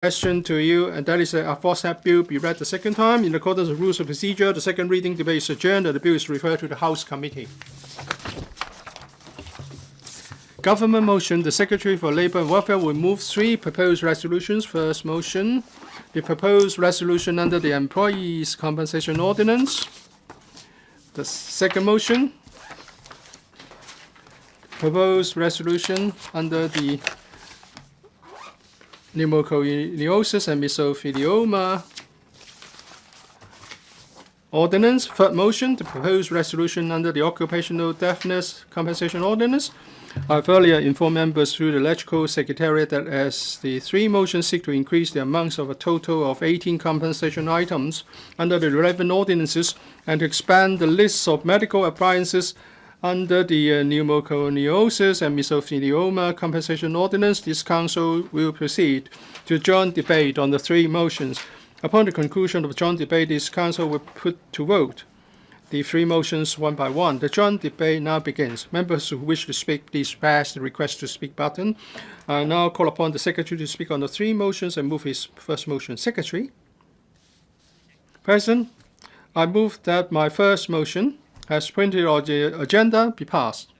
Question to you, and that is a aforesaid bill be read the second time. In accordance with rules of procedure, the second reading debate is adjourned and the bill is referred to the House Committee. Government motion. The Secretary for Labour and Welfare will move 3 proposed resolutions. First motion, the proposed resolution under the Employees Compensation Ordinance. The second motion, proposed resolution under the Pneumoconiosis and Mesothelioma Ordinance. Third motion, the proposed resolution under the Occupational Deafness Compensation Ordinance. I've earlier informed members through the Electrical Secretariat that as the 3 motions seek to increase the amounts of a total of 18 compensation items under the relevant ordinances and to expand the lists of medical appliances under the Pneumoconiosis and Mesothelioma Compensation Ordinance, this Council will proceed to joint debate on the 3 motions. Upon the conclusion of the joint debate, this Council will put to vote the 3 motions one by one. The joint debate now begins. Members who wish to speak, please press the request to speak button. I now call upon the Secretary to speak on the 3 motions and move his first motion. Secretary. President, I move that my first motion, as printed on the agenda, be passed.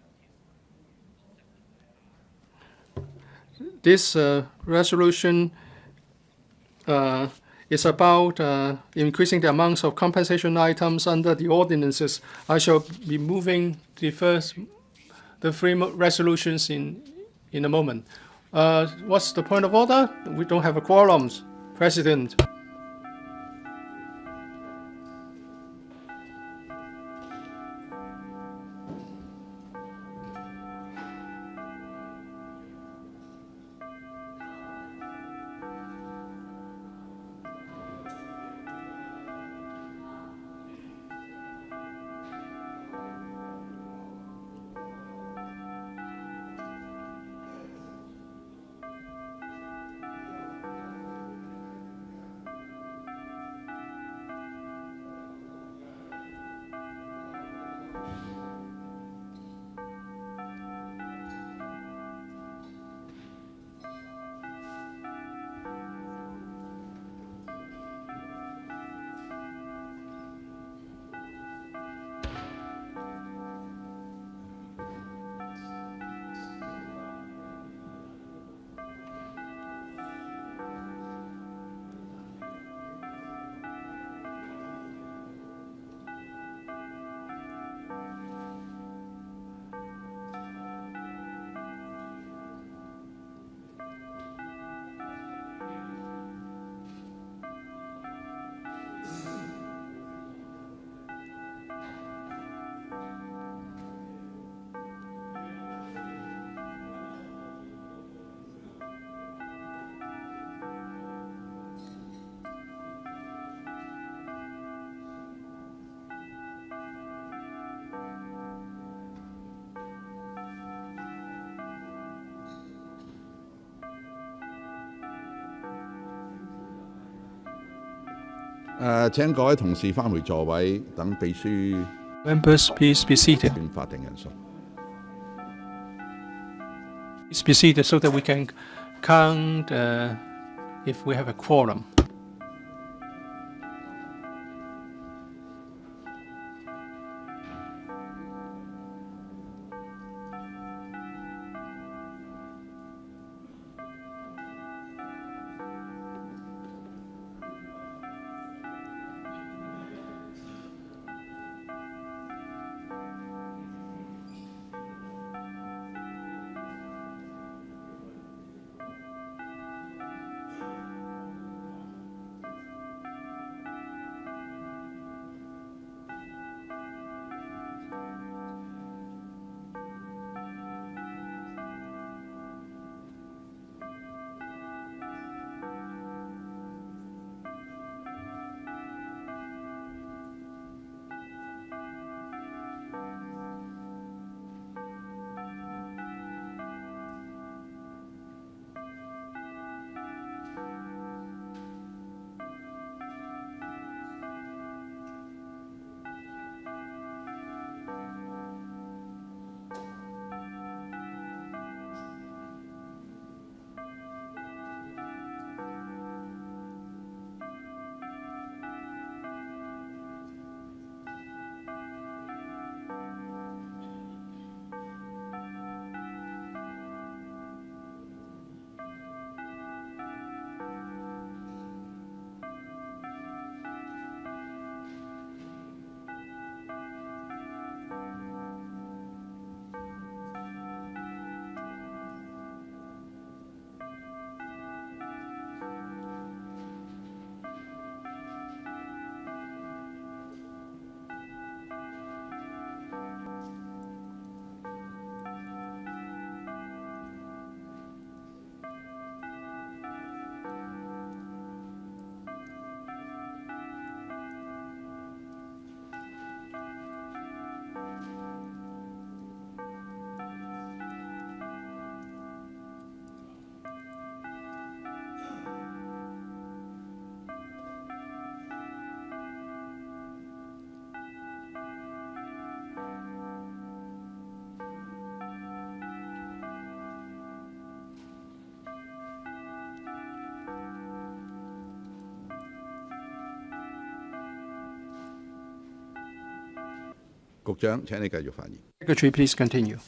This resolution is about increasing the amounts of compensation items under the ordinances. I shall be moving the 3 resolutions in a moment. What's the point of order? We don't have a quorum, President.請各位同事返回座位，等秘書 Members, please be seated. 法定人數。 Please be seated so that we can count if we have a quorum. 局長，請你繼續發言。Secretary, please continue.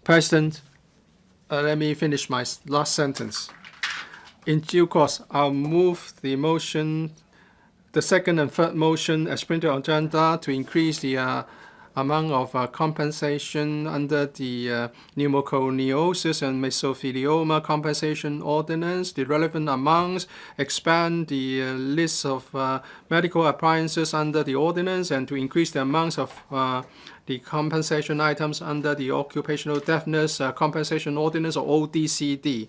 President, let me finish my last sentence. In due course, I'll move the motion, the second and third motion as printed on agenda to increase the amount of compensation under the Pneumoconiosis and Mesothelioma Compensation Ordinance, the relevant amounts, expand the list of medical appliances under the ordinance, and to increase the amounts of the compensation items under the Occupational Deafness Compensation Ordinance, or ODCD,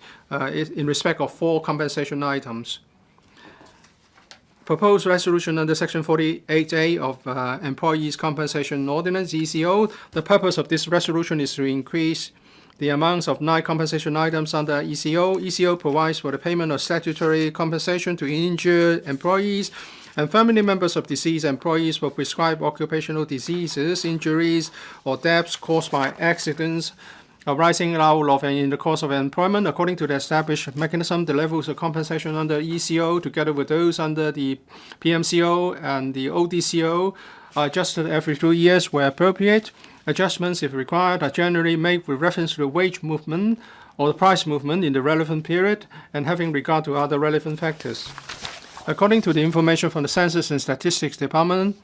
in respect of 4 compensation items. Proposed resolution under Section 48A of Employees Compensation Ordinance, ECO. The purpose of this resolution is to increase the amounts of 9 compensation items under ECO. ECO provides for the payment of statutory compensation to injured employees and family members of deceased employees for prescribed occupational diseases, injuries, or deaths caused by accidents arising out of and in the course of employment. According to the established mechanism, the levels of compensation under ECO, together with those under the PMCO and the ODCO, are adjusted every 2 years where appropriate. Adjustments, if required, are generally made with reference to the wage movement or the price movement in the relevant period and having regard to other relevant factors. According to the information from the Census and Statistics Department,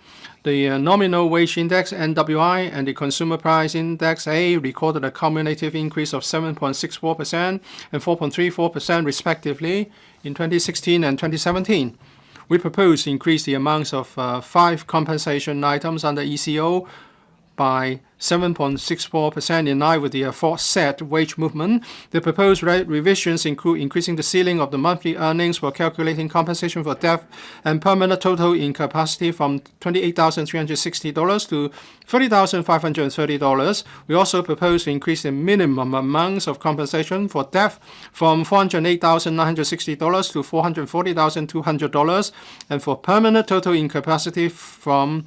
the nominal wage index, NWI, and the consumer price index, A, recorded a cumulative increase of 7.64% and 4.34% respectively in 2016 and 2017. We propose to increase the amounts of 5 compensation items under ECO by 7.64% in line with the aforesaid wage movement. The proposed revisions include increasing the ceiling of the monthly earnings for calculating compensation for death and permanent total incapacity from $28,360 to $30,530. We also propose to increase the minimum amounts of compensation for death from $408,960 to $440,200, and for permanent total incapacity from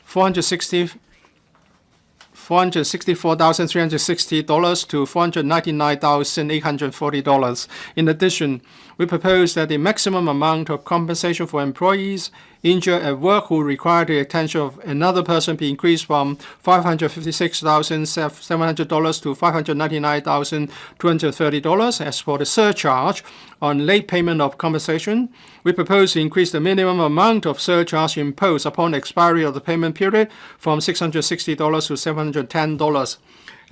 $464,360 to $499,840. In addition, we propose that the maximum amount of compensation for employees injured at work who require the attention of another person be increased from $556,700 to $599,230. As for the surcharge on late payment of compensation, we propose to increase the minimum amount of surcharge imposed upon expiry of the payment period from $660 to $710,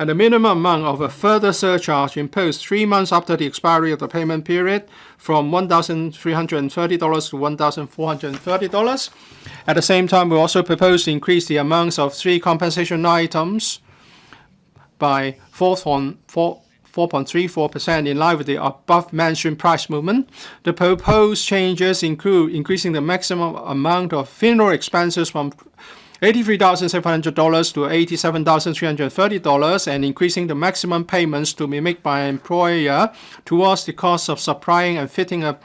and the minimum amount of a further surcharge imposed 3 months after the expiry of the payment period from $1,330 to $1,430. At the same time, we also propose to increase the amounts of 3 compensation items by 4.34% in line with the above-mentioned price movement. The proposed changes include increasing the maximum amount of funeral expenses from $83,700 to $87,330 and increasing the maximum payments to be made by an employer towards the cost of supplying and fitting a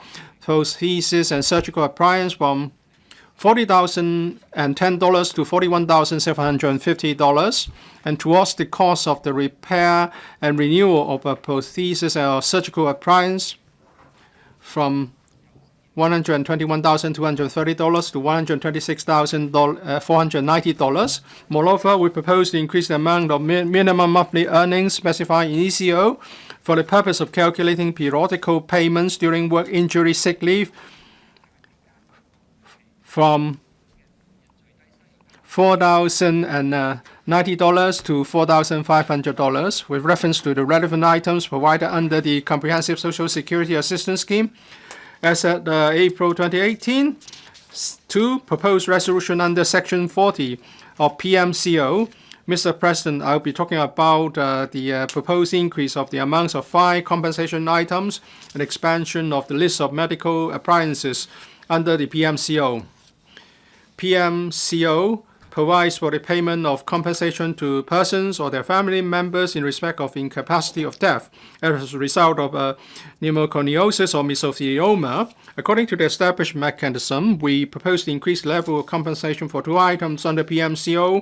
prosthesis and surgical appliance from $40,010 to $41,750, and towards the cost of the repair and renewal of a prosthesis or surgical appliance from $121,230 to $126,490. Moreover, we propose to increase the amount of minimum monthly earnings specified in ECO for the purpose of calculating periodical payments during work injury sick leave from $4,090 to $4,500 with reference to the relevant items provided under the Comprehensive Social Security Assistance Scheme. As at April 2018, 2, proposed resolution under Section 40 of PMCO. Mr. President, I'll be talking about the proposed increase of the amounts of 5 compensation items and expansion of the list of medical appliances under the PMCO. PMCO provides for the payment of compensation to persons or their family members in respect of incapacity of death as a result of pneumoconiosis or mesothelioma. According to the established mechanism, we propose to increase the level of compensation for 2 items under PMCO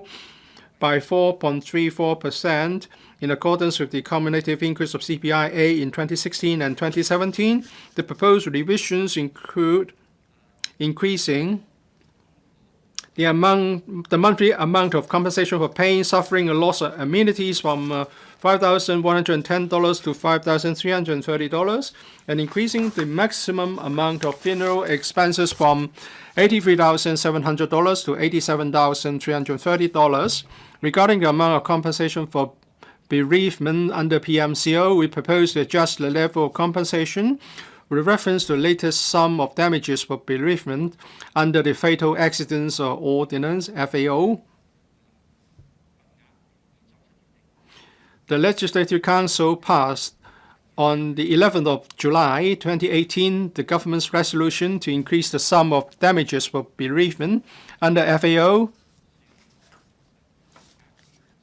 by 4.34% in accordance with the cumulative increase of CPI-A in 2016 and 2017. The proposed revisions include increasing the monthly amount of compensation for pain, suffering, and loss of amenities from $5,110 to $5,330, and increasing the maximum amount of funeral expenses from $83,700 to $87,330. Regarding the amount of compensation for bereavement under PMCO, we propose to adjust the level of compensation with reference to the latest sum of damages for bereavement under the Fatal Accidents Ordinance, FAO. The Legislative Council passed on the 11th of July 2018 the government's resolution to increase the sum of damages for bereavement under FAO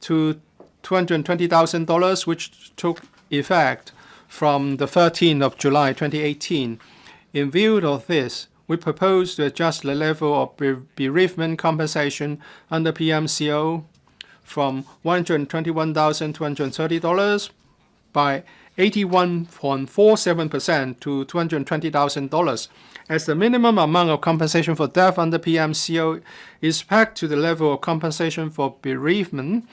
to $220,000, which took effect from the 13th of July 2018. In view of this, we propose to adjust the level of bereavement compensation under PMCO from $121,230 by 81.47% to $220,000. As the minimum amount of compensation for death under PMCO is pegged to the level of compensation for bereavement,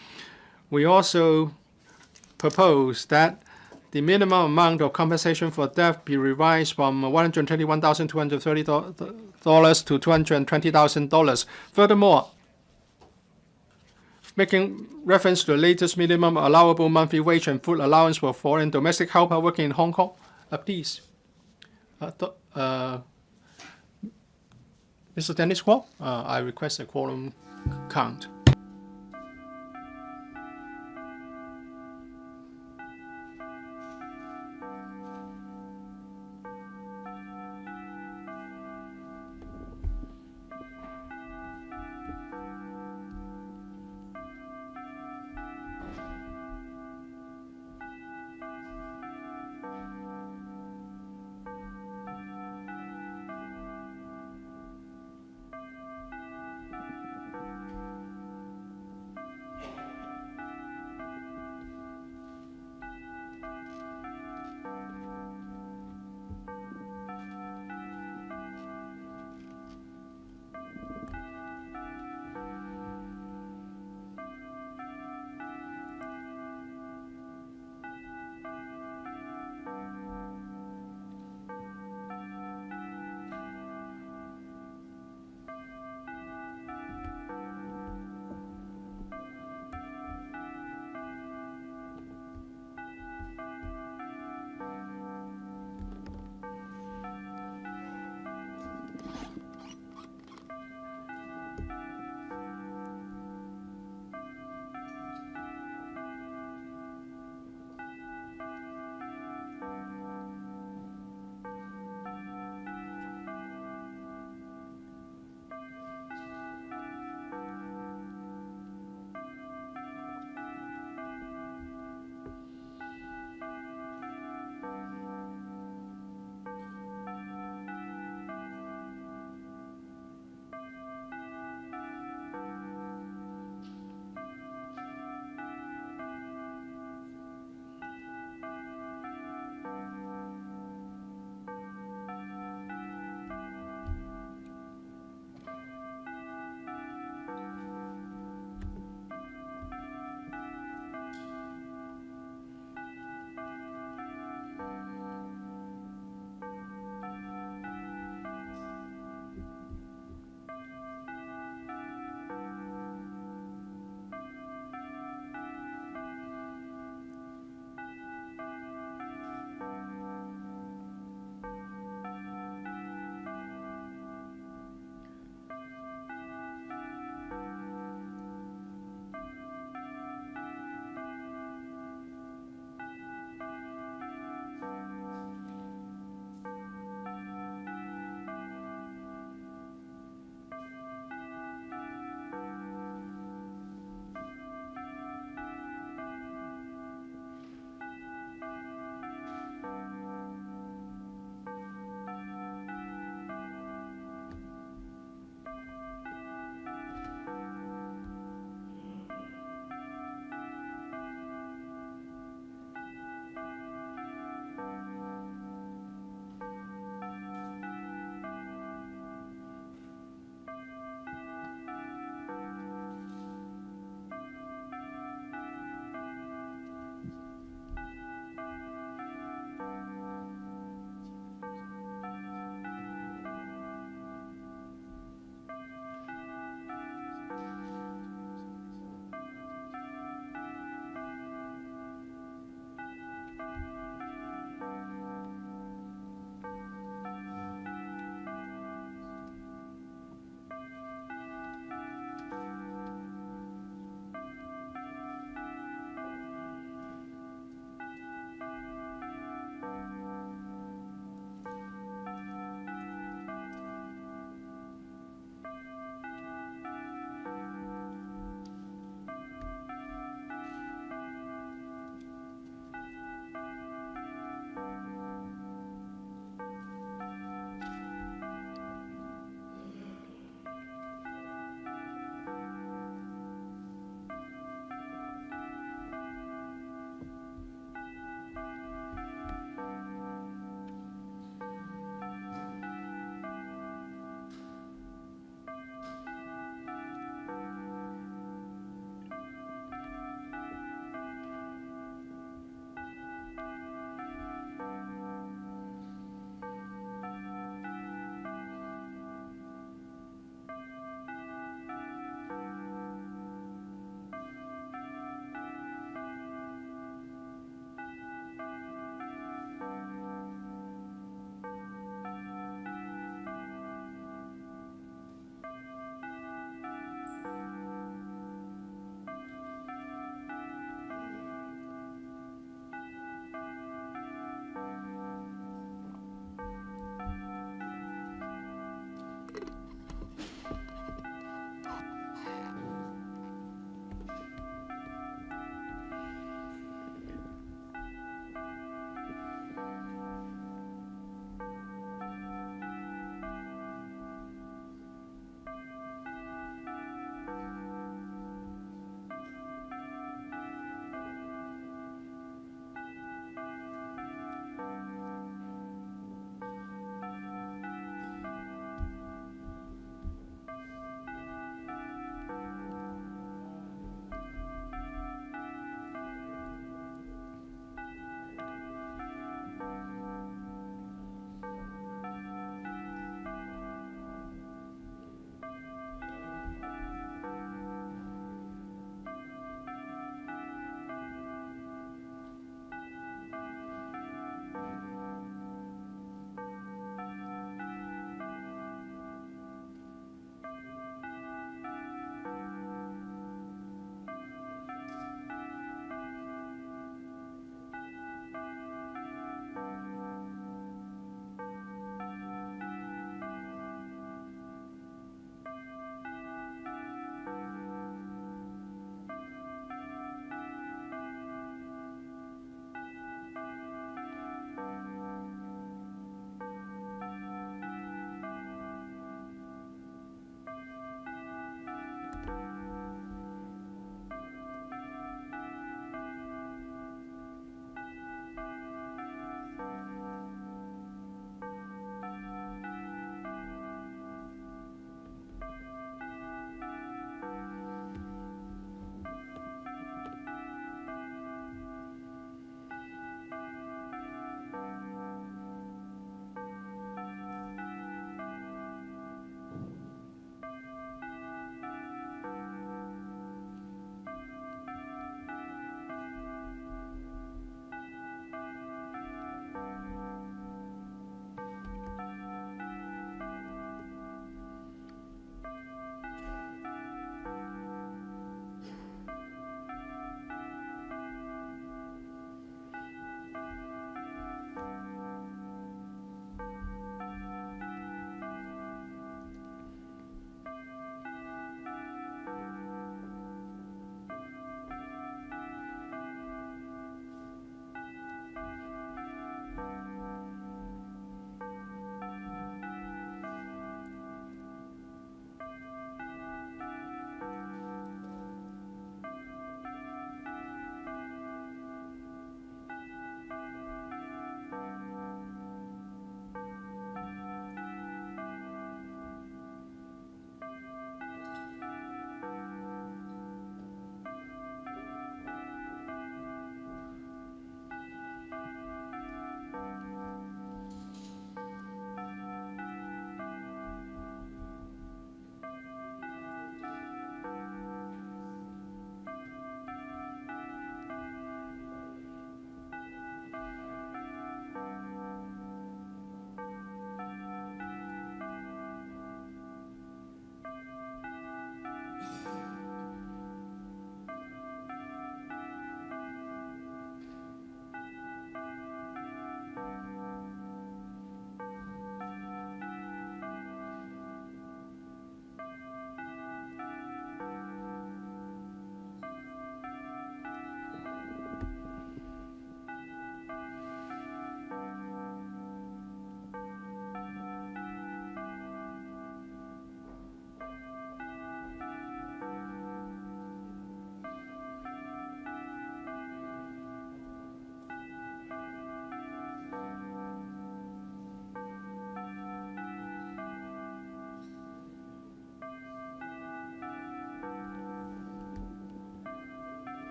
we also propose that the minimum amount of compensation for death be revised from $121,230 to $220,000. Furthermore, making reference to the latest minimum allowable monthly wage and food allowance for foreign domestic helper working in Hong Kong, please. Mr. Dennis Kwok, I request a quorum count.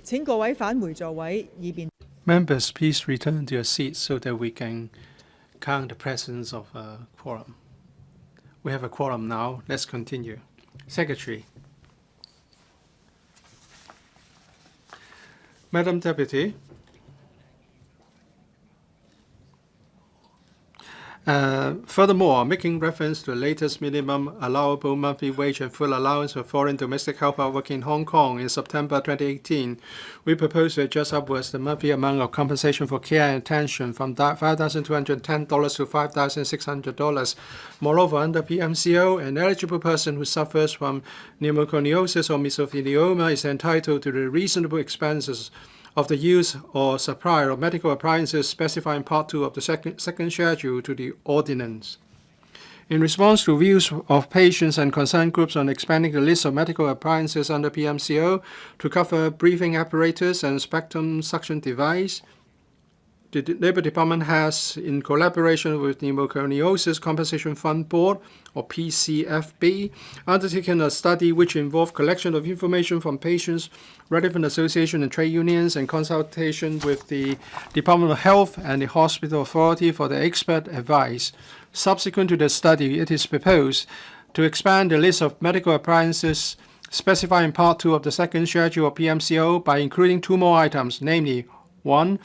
請各位返回座位，以便 Members, please return to your seats so that we can count the presence of a quorum. We have a quorum now. Let's continue. Secretary. Madam Deputy. Furthermore, making reference to the latest minimum allowable monthly wage and full allowance for foreign domestic helper working in Hong Kong in September 2018, we propose to adjust upwards the monthly amount of compensation for care and attention from $5,210 to $5,600. Moreover, under PMCO, an eligible person who suffers from pneumoconiosis or mesothelioma is entitled to the reasonable expenses of the use or supply of medical appliances specified in Part 2 of the second schedule to the Ordinance. In response to views of patients and concerned groups on expanding the list of medical appliances under PMCO to cover breathing apparatus and spectrum suction device, the Labour Department has, in collaboration with the Pneumoconiosis Compensation Fund Board, or PCFB, undertaken a study which involved collection of information from patients, relevant associations and trade unions, and consultation with the Department of Health and the Hospital Authority for the expert advice. Subsequent to the study, it is proposed to expand the list of medical appliances specified in Part 2 of the second schedule of PMCO by including 2 more items, namely 1.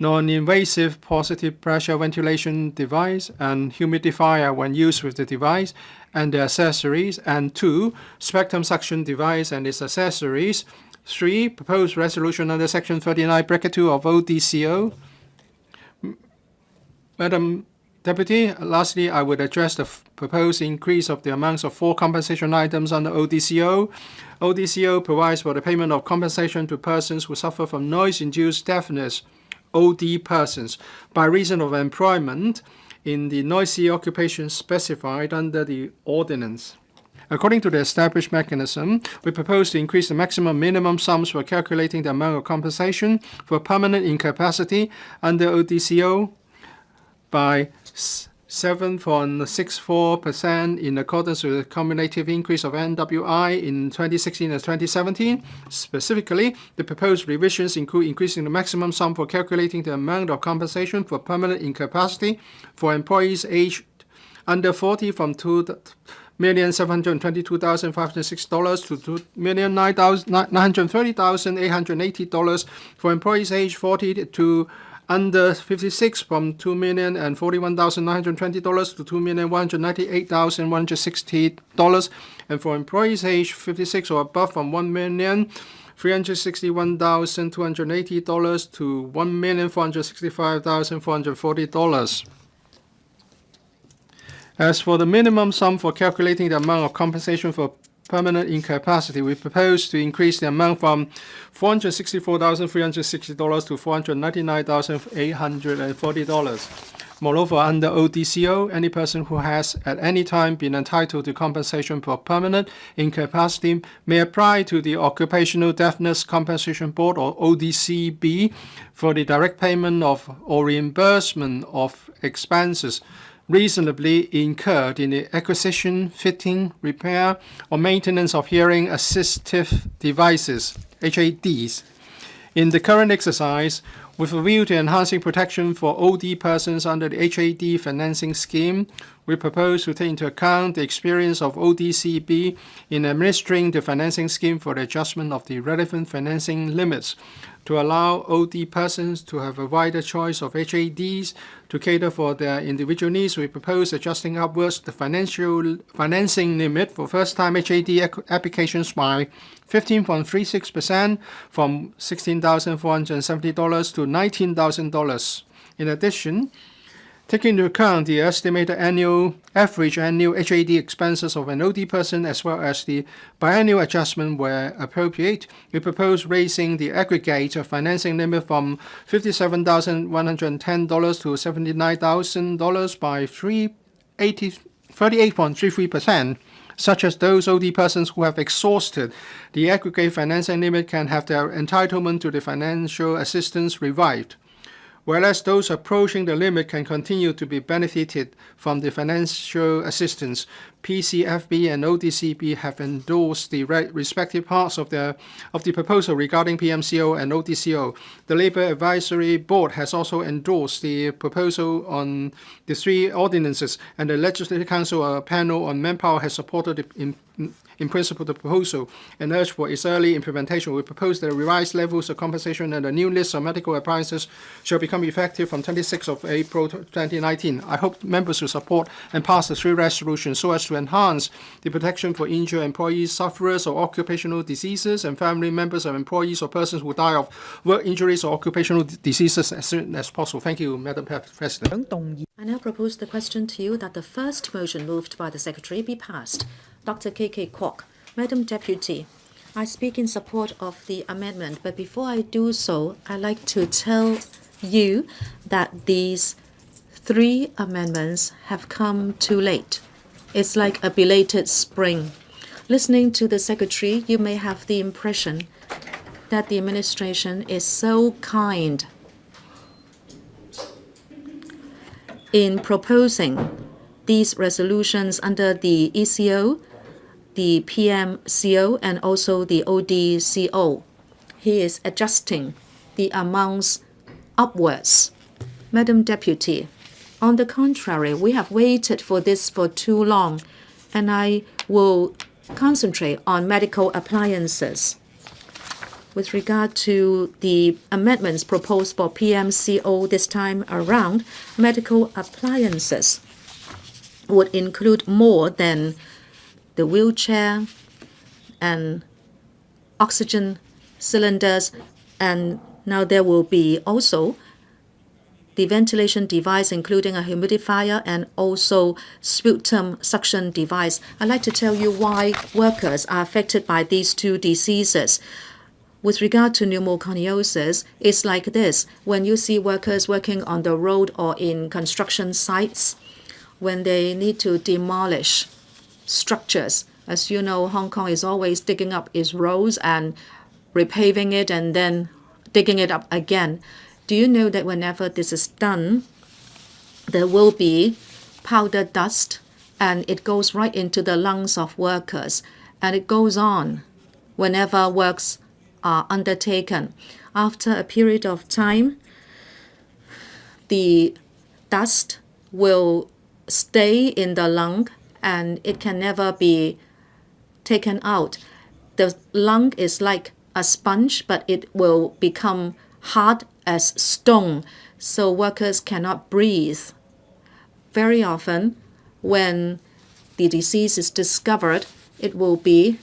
Non-invasive positive pressure ventilation device and humidifier when used with the device and the accessories, and 2. Spectrum suction device and its accessories. 3. Proposed resolution under Section 39(2) of ODCO. Madam Deputy, lastly, I would address the proposed increase of the amounts of 4 compensation items under ODCO. ODCO provides for the payment of compensation to persons who suffer from noise-induced deafness, OD persons, by reason of employment in the noisy occupation specified under the Ordinance. According to the established mechanism, we propose to increase the maximum minimum sums for calculating the amount of compensation for permanent incapacity under ODCO by 7.64% in accordance with the cumulative increase of NWI in 2016 and 2017. Specifically, the proposed revisions include increasing the maximum sum for calculating the amount of compensation for permanent incapacity for employees aged under 40 from $2,722,506 to $2,930,880 for employees aged 40 to under 56 from $2,041,920 to $2,198,160, and for employees aged 56 or above from $1,361,280 to $1,465,440. As for the minimum sum for calculating the amount of compensation for permanent incapacity, we propose to increase the amount from $464,360 to $499,840. Moreover, under ODCO, any person who has at any time been entitled to compensation for permanent incapacity may apply to the Occupational Deafness Compensation Board, or ODCB, for the direct payment of or reimbursement of expenses reasonably incurred in the acquisition, fitting, repair, or maintenance of hearing assistive devices, HADs. In the current exercise, with a view to enhancing protection for OD persons under the HAD financing scheme, we propose to take into account the experience of ODCB in administering the financing scheme for the adjustment of the relevant financing limits. To allow OD persons to have a wider choice of HADs to cater for their individual needs, we propose adjusting upwards the financing limit for first-time HAD applications by 15.36% from $16,470 to $19,000. In addition, taking into account the estimated average annual HAD expenses of an OD person as well as the biannual adjustment where appropriate, we propose raising the aggregate financing limit from $57,110 to $79,000 by 38.33%, such as those OD persons who have exhausted the aggregate financing limit can have their entitlement to the financial assistance revived. whereas those approaching the limit can continue to be benefited from the financial assistance. PCFB and ODCB have endorsed the respective parts of the proposal regarding PMCO and ODCO. The Labour Advisory Board has also endorsed the proposal on the three ordinances, and the Legislative Council, a panel on manpower, has supported in principle the proposal and urged for its early implementation. We propose that the revised levels of compensation and the new list of medical appliances shall become effective from 26th of April 2019. I hope members will support and pass the three resolutions so as to enhance the protection for injured employees, sufferers of occupational diseases, and family members of employees or persons who die of work injuries or occupational diseases as soon as possible. Thank you, Madam President. 想動議 I now propose the question to you that the first motion moved by the Secretary be passed. Dr. K.K. Kwok. Madam Deputy, I speak in support of the amendment, but before I do so, I'd like to tell you that these three amendments have come too late. It's like a belated spring. Listening to the Secretary, you may have the impression that the administration is so kind in proposing these resolutions under the ECO, the PMCO, and also the ODCO. He is adjusting the amounts upwards. Madam Deputy, on the contrary, we have waited for this for too long, and I will concentrate on medical appliances. With regard to the amendments proposed for PMCO this time around, medical appliances would include more than the wheelchair and oxygen cylinders, and now there will be also the ventilation device, including a humidifier and also sputum suction device. I'd like to tell you why workers are affected by these two diseases. With regard to pneumoconiosis, it's like this. When you see workers working on the road or in construction sites, when they need to demolish structures, as you know, Hong Kong is always digging up its roads and repaving it and then digging it up again. Do you know that whenever this is done, there will be powder dust and it goes right into the lungs of workers, and it goes on whenever works are undertaken. After a period of time, the dust will stay in the lung and it can never be taken out. The lung is like a sponge, but it will become hard as stone, so workers cannot breathe. Very often, when the disease is discovered, it will be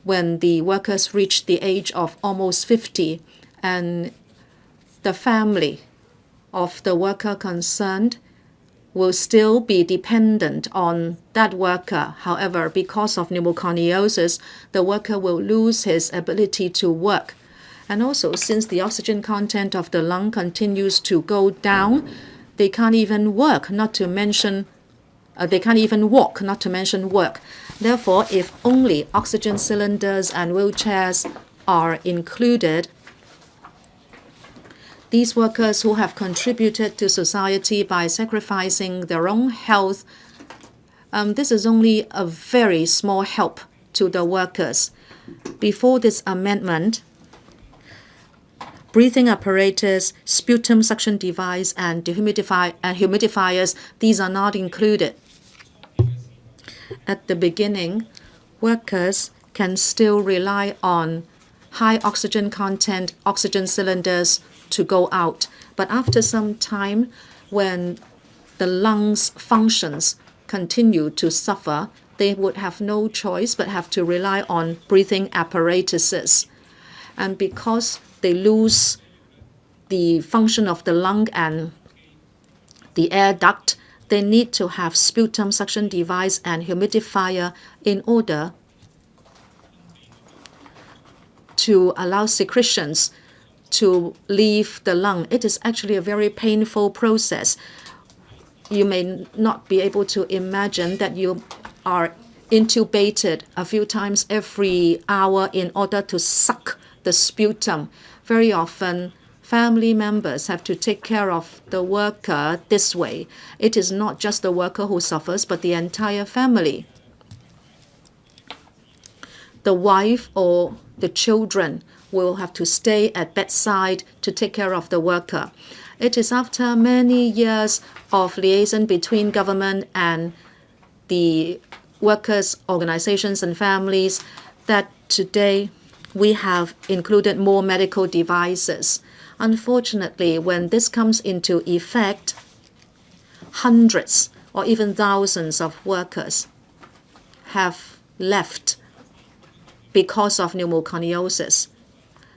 when the workers reach the age of almost 50, and the family of the worker concerned will still be dependent on that worker. However, because of pneumoconiosis, the worker will lose his ability to work. And also, since the oxygen content of the lung continues to go down, they can't even work, not to mention they can't even walk, not to mention work. Therefore, if only oxygen cylinders and wheelchairs are included, these workers who have contributed to society by sacrificing their own health, this is only a very small help to the workers. Before this amendment, breathing apparatus, sputum suction device, and humidifiers, these are not included. At the beginning, workers can still rely on high oxygen content oxygen cylinders to go out. But after some time, when the lungs functions continue to suffer, they would have no choice but have to rely on breathing apparatuses. And because they lose the function of the lung and the air duct, they need to have sputum suction device and humidifier in order to allow secretions to leave the lung. It is actually a very painful process. You may not be able to imagine that you are intubated a few times every hour in order to suck the sputum. Very often, family members have to take care of the worker this way. It is not just the worker who suffers, but the entire family. The wife or the children will have to stay at bedside to take care of the worker. It is after many years of liaison between government and the workers' organizations and families that today we have included more medical devices. Unfortunately, when this comes into effect, hundreds or even thousands of workers have left because of pneumoconiosis.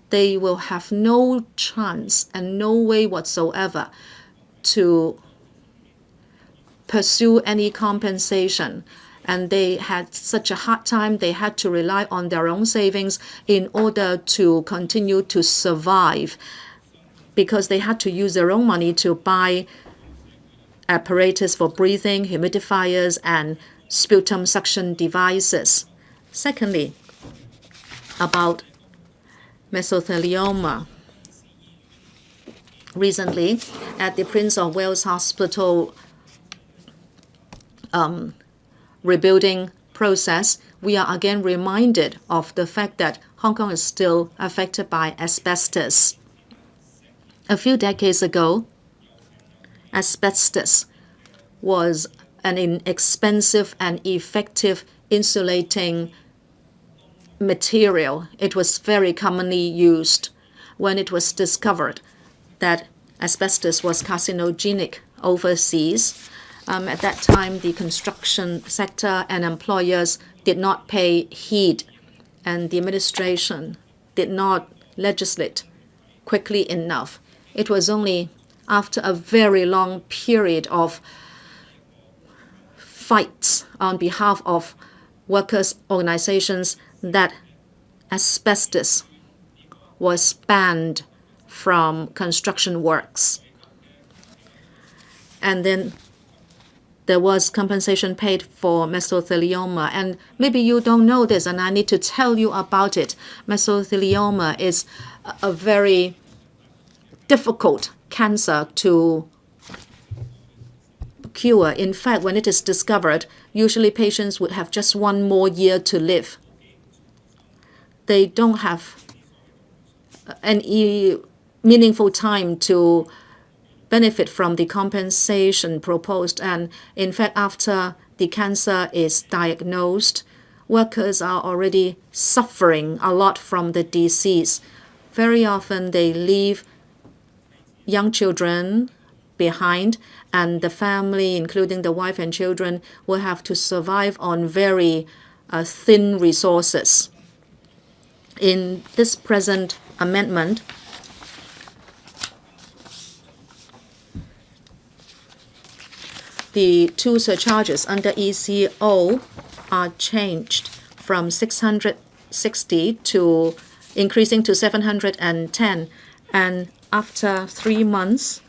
They will have no chance and no way whatsoever to pursue any compensation. And they had such a hard time, they had to rely on their own savings in order to continue to survive, because they had to use their own money to buy apparatus for breathing, humidifiers, and sputum suction devices. Secondly, about mesothelioma. Recently, at the Prince of Wales Hospital rebuilding process, we are again reminded of the fact that Hong Kong is still affected by asbestos. A few decades ago, asbestos was an inexpensive and effective insulating material. It was very commonly used. When it was discovered that asbestos was carcinogenic overseas, at that time the construction sector and employers did not pay heed, and the administration did not legislate quickly enough. It was only after a very long period of fights on behalf of workers' organizations that asbestos was banned from construction works. And then there was compensation paid for mesothelioma. And maybe you don't know this, and I need to tell you about it. Mesothelioma is a very difficult cancer to cure. In fact, when it is discovered, usually patients would have just one more year to live. They don't have any meaningful time to benefit from the compensation proposed. And in fact, after the cancer is diagnosed, workers are already suffering a lot from the disease. Very often they leave young children behind, and the family, including the wife and children, will have to survive on very thin resources. In this present amendment, the two surcharges under ECO are changed from 660 to increasing to 710, and after 3 months,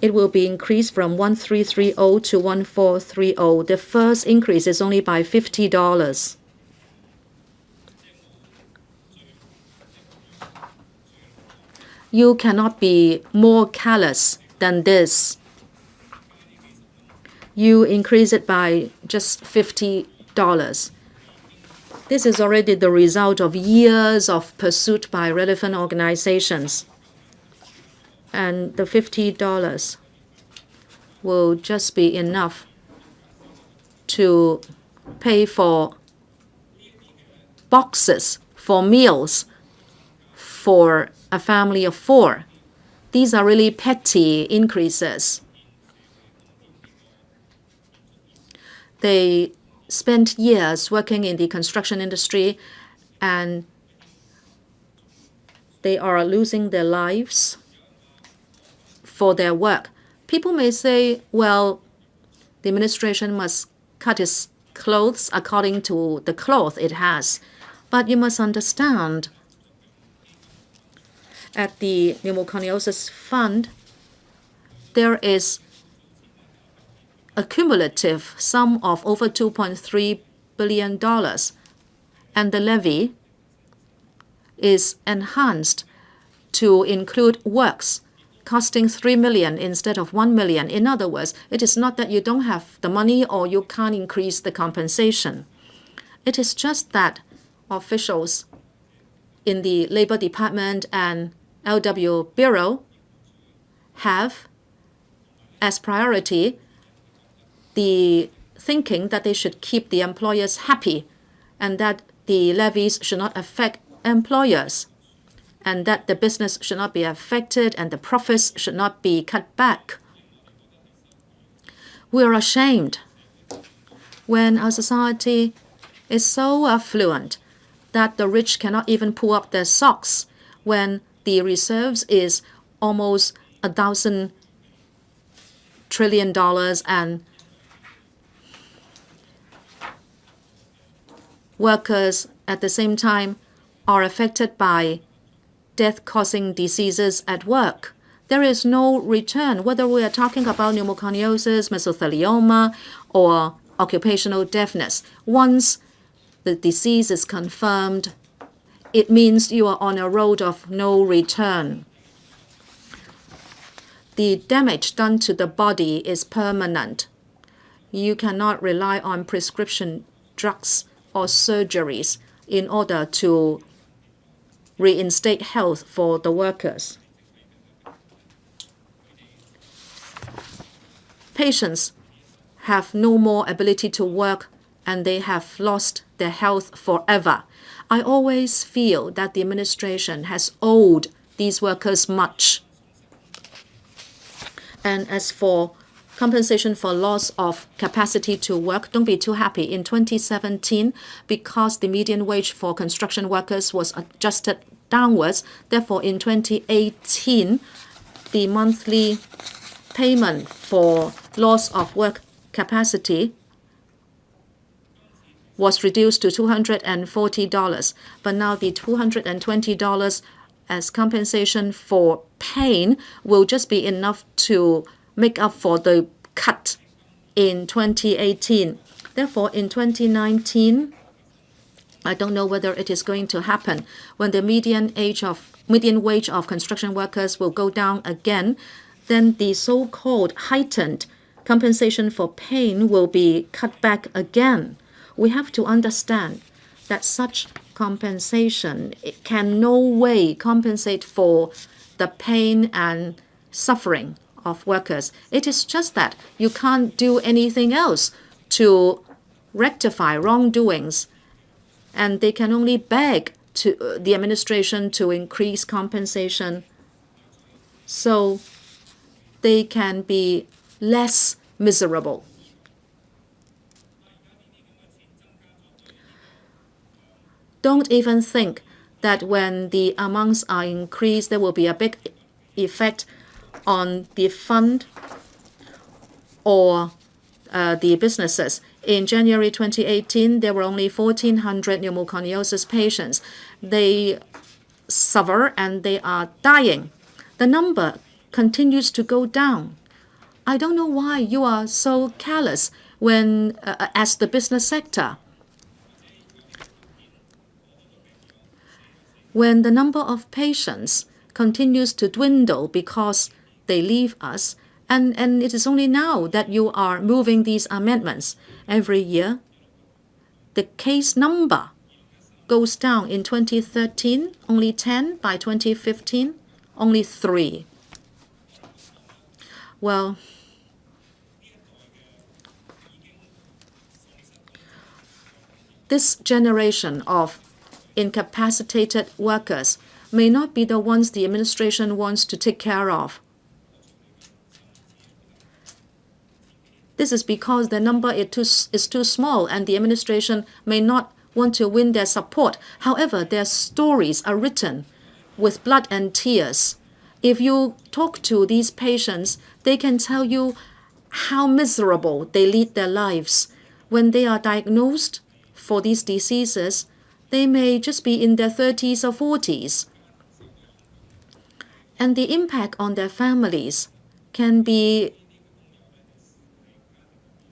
it will be increased from 1330 to 1430. The first increase is only by $50. You cannot be more callous than this. You increase it by just $50. This is already the result of years of pursuit by relevant organizations. And the $50 will just be enough to pay for boxes, for meals, for a family of 4. These are really petty increases. They spent years working in the construction industry, and they are losing their lives for their work. People may say, well, the administration must cut its clothes according to the cloth it has. But you must understand, at the Pneumoconiosis Fund, there is a cumulative sum of over $2.3 billion, and the levy is enhanced to include works costing 3 million instead of 1 million. In other words, it is not that you don't have the money or you can't increase the compensation. It is just that officials in the Labor Department and LW Bureau have as priority the thinking that they should keep the employers happy and that the levies should not affect employers and that the business should not be affected and the profits should not be cut back. We are ashamed when our society is so affluent that the rich cannot even pull up their socks when the reserves is almost $1,000 trillion and workers at the same time are affected by death-causing diseases at work. There is no return, whether we are talking about pneumoconiosis, mesothelioma, or occupational deafness. Once the disease is confirmed, it means you are on a road of no return. The damage done to the body is permanent. You cannot rely on prescription drugs or surgeries in order to reinstate health for the workers. Patients have no more ability to work and they have lost their health forever. I always feel that the administration has owed these workers much. And as for compensation for loss of capacity to work, don't be too happy. In 2017, because the median wage for construction workers was adjusted downwards, therefore in 2018, the monthly payment for loss of work capacity was reduced to $240, but now the $220 as compensation for pain will just be enough to make up for the cut in 2018. Therefore, in 2019, I don't know whether it is going to happen. When the median wage of construction workers will go down again, then the so-called heightened compensation for pain will be cut back again. We have to understand that such compensation can no way compensate for the pain and suffering of workers. It is just that you can't do anything else to rectify wrongdoings, and they can only beg to the administration to increase compensation so they can be less miserable. Don't even think that when the amounts are increased, there will be a big effect on the fund or the businesses. In January 2018, there were only 1,400 pneumoconiosis patients. They suffer and they are dying. The number continues to go down. I don't know why you are so callous when, as the business sector. When the number of patients continues to dwindle because they leave us, and it is only now that you are moving these amendments. Every year, the case number goes down. In 2013, only 10. By 2015, only 3. Well, this generation of incapacitated workers may not be the ones the administration wants to take care of. This is because the number is too small and the administration may not want to win their support. However, their stories are written with blood and tears. If you talk to these patients, they can tell you how miserable they lead their lives. When they are diagnosed for these diseases, they may just be in their 30s or 40s. And the impact on their families can be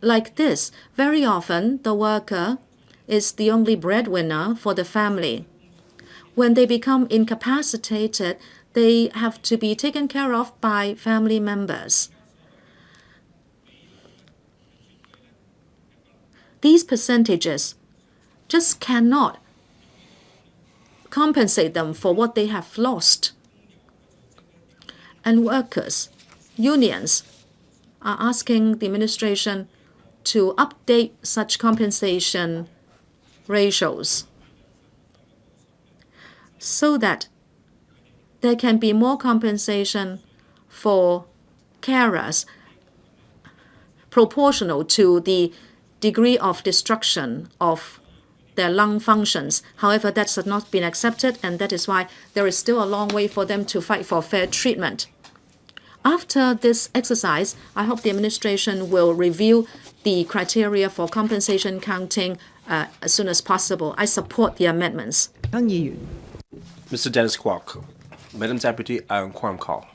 like this. Very often, the worker is the only breadwinner for the family. When they become incapacitated, they have to be taken care of by family members. These percentages just cannot compensate them for what they have lost. And workers, unions, are asking the administration to update such compensation ratios so that there can be more compensation for carers proportional to the degree of destruction of their lung functions. However, that has not been accepted, and that is why there is still a long way for them to fight for fair treatment. After this exercise, I hope the administration will review the criteria for compensation counting as soon as possible. I support the amendments. Mr. Dennis Kwok. Madam Deputy, I on quorum call.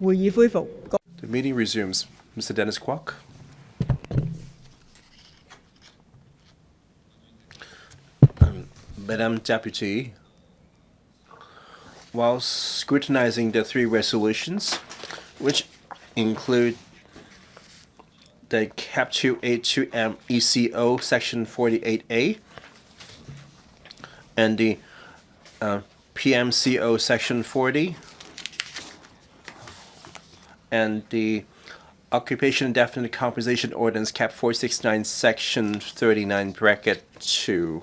會議恢復。 The meeting resumes. Mr. Dennis Kwok. Madam Deputy, while scrutinizing the three resolutions, which include the CAP 282M ECO Section 48A and the PMCO Section 40 and the Occupational Deafness Compensation Ordinance CAP 469 Section 39 bracket 2.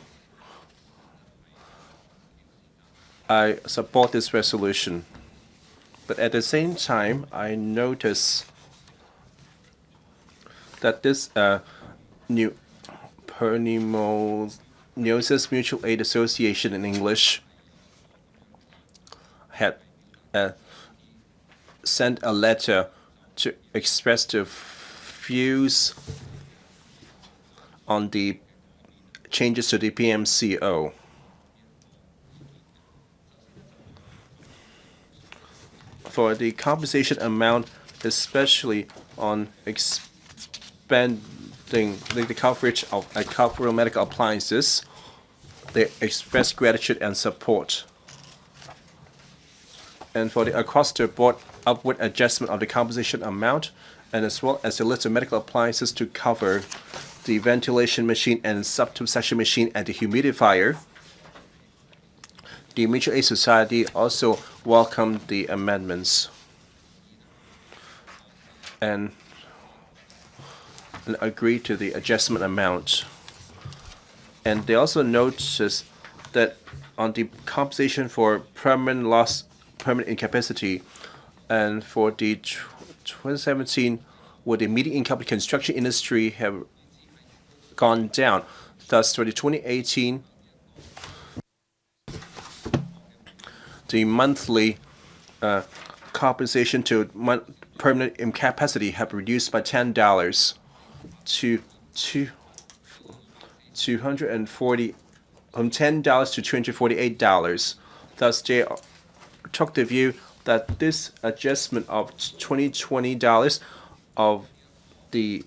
I support this resolution, but at the same time, I notice that this new Pneumoconiosis Mutual Aid Association in English had sent a letter to express their views on the changes to the PMCO. For the compensation amount, especially on expanding the coverage of corporal medical appliances, they express gratitude and support. And for the across-the-board upward adjustment of the compensation amount, and as well as the list of medical appliances to cover the ventilation machine and subtube machine and the humidifier, the Mutual Aid Society also welcomed the amendments and agreed to the adjustment amount. And they also noticed that on the compensation for permanent loss, permanent incapacity, and for the 2017, where the median income of the construction industry have gone down. Thus, for the 2018, the monthly compensation to permanent incapacity have reduced by $10 to $240, from $10 to $248. Thus, they took the view that this adjustment of $20 of the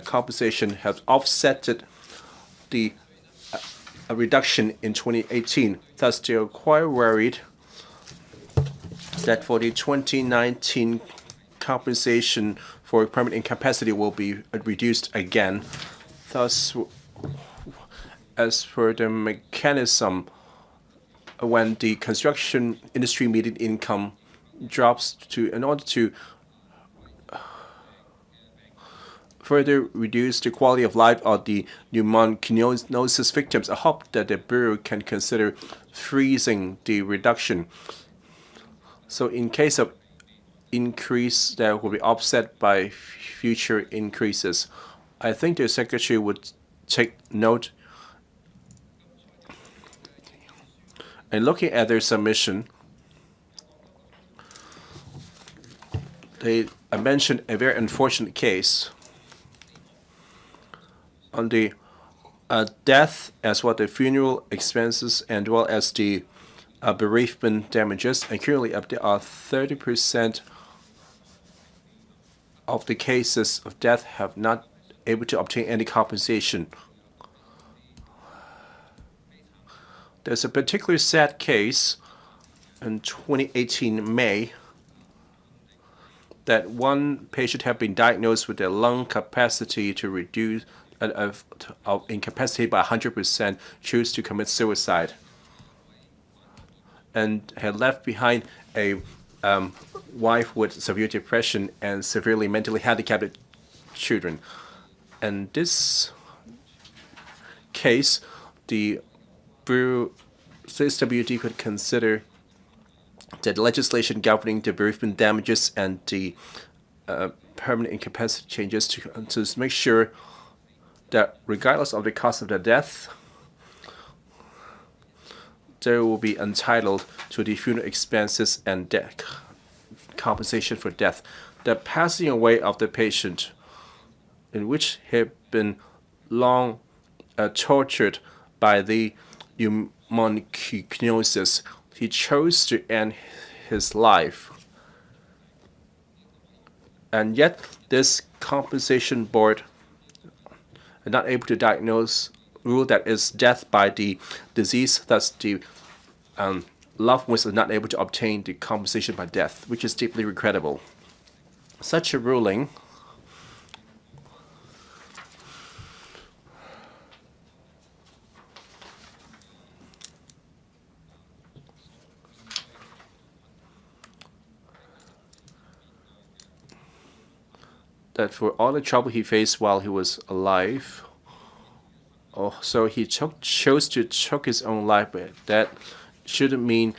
compensation has offset the a reduction in 2018. Thus, they are quite worried that for the 2019 compensation for permanent incapacity will be reduced again. Thus, as for the mechanism, when the construction industry median income drops in order to further reduce the quality of life of the pneumoconiosis victims, I hope that the Bureau can consider freezing the reduction. So in case of increase, that will be offset by future increases. I think the Secretary would take note. And looking at their submission, they mentioned a very unfortunate case on the death, as well as the funeral expenses, and well as the bereavement damages. And currently, up there are 30% of the cases of death have not able to obtain any compensation. There's a particularly sad case in 2018 May that one patient had been diagnosed with a lung capacity to reduce of incapacity by 100%, chose to commit suicide, and had left behind a wife with severe depression and severely mentally handicapped children. And this case, the Bureau CSWD could consider that legislation governing the bereavement damages and the permanent incapacity changes to make sure that regardless of the cause of the death, they will be entitled to the funeral expenses and compensation for death. The passing away of the patient, in which he had been long tortured by the pneumoconiosis, he chose to end his life. And yet, this compensation board is not able to diagnose, rule that is death by the disease, thus the loved ones are not able to obtain the compensation by death, which is deeply regrettable. Such a ruling that for all the trouble he faced while he was alive, so he chose to take his own life, but that shouldn't mean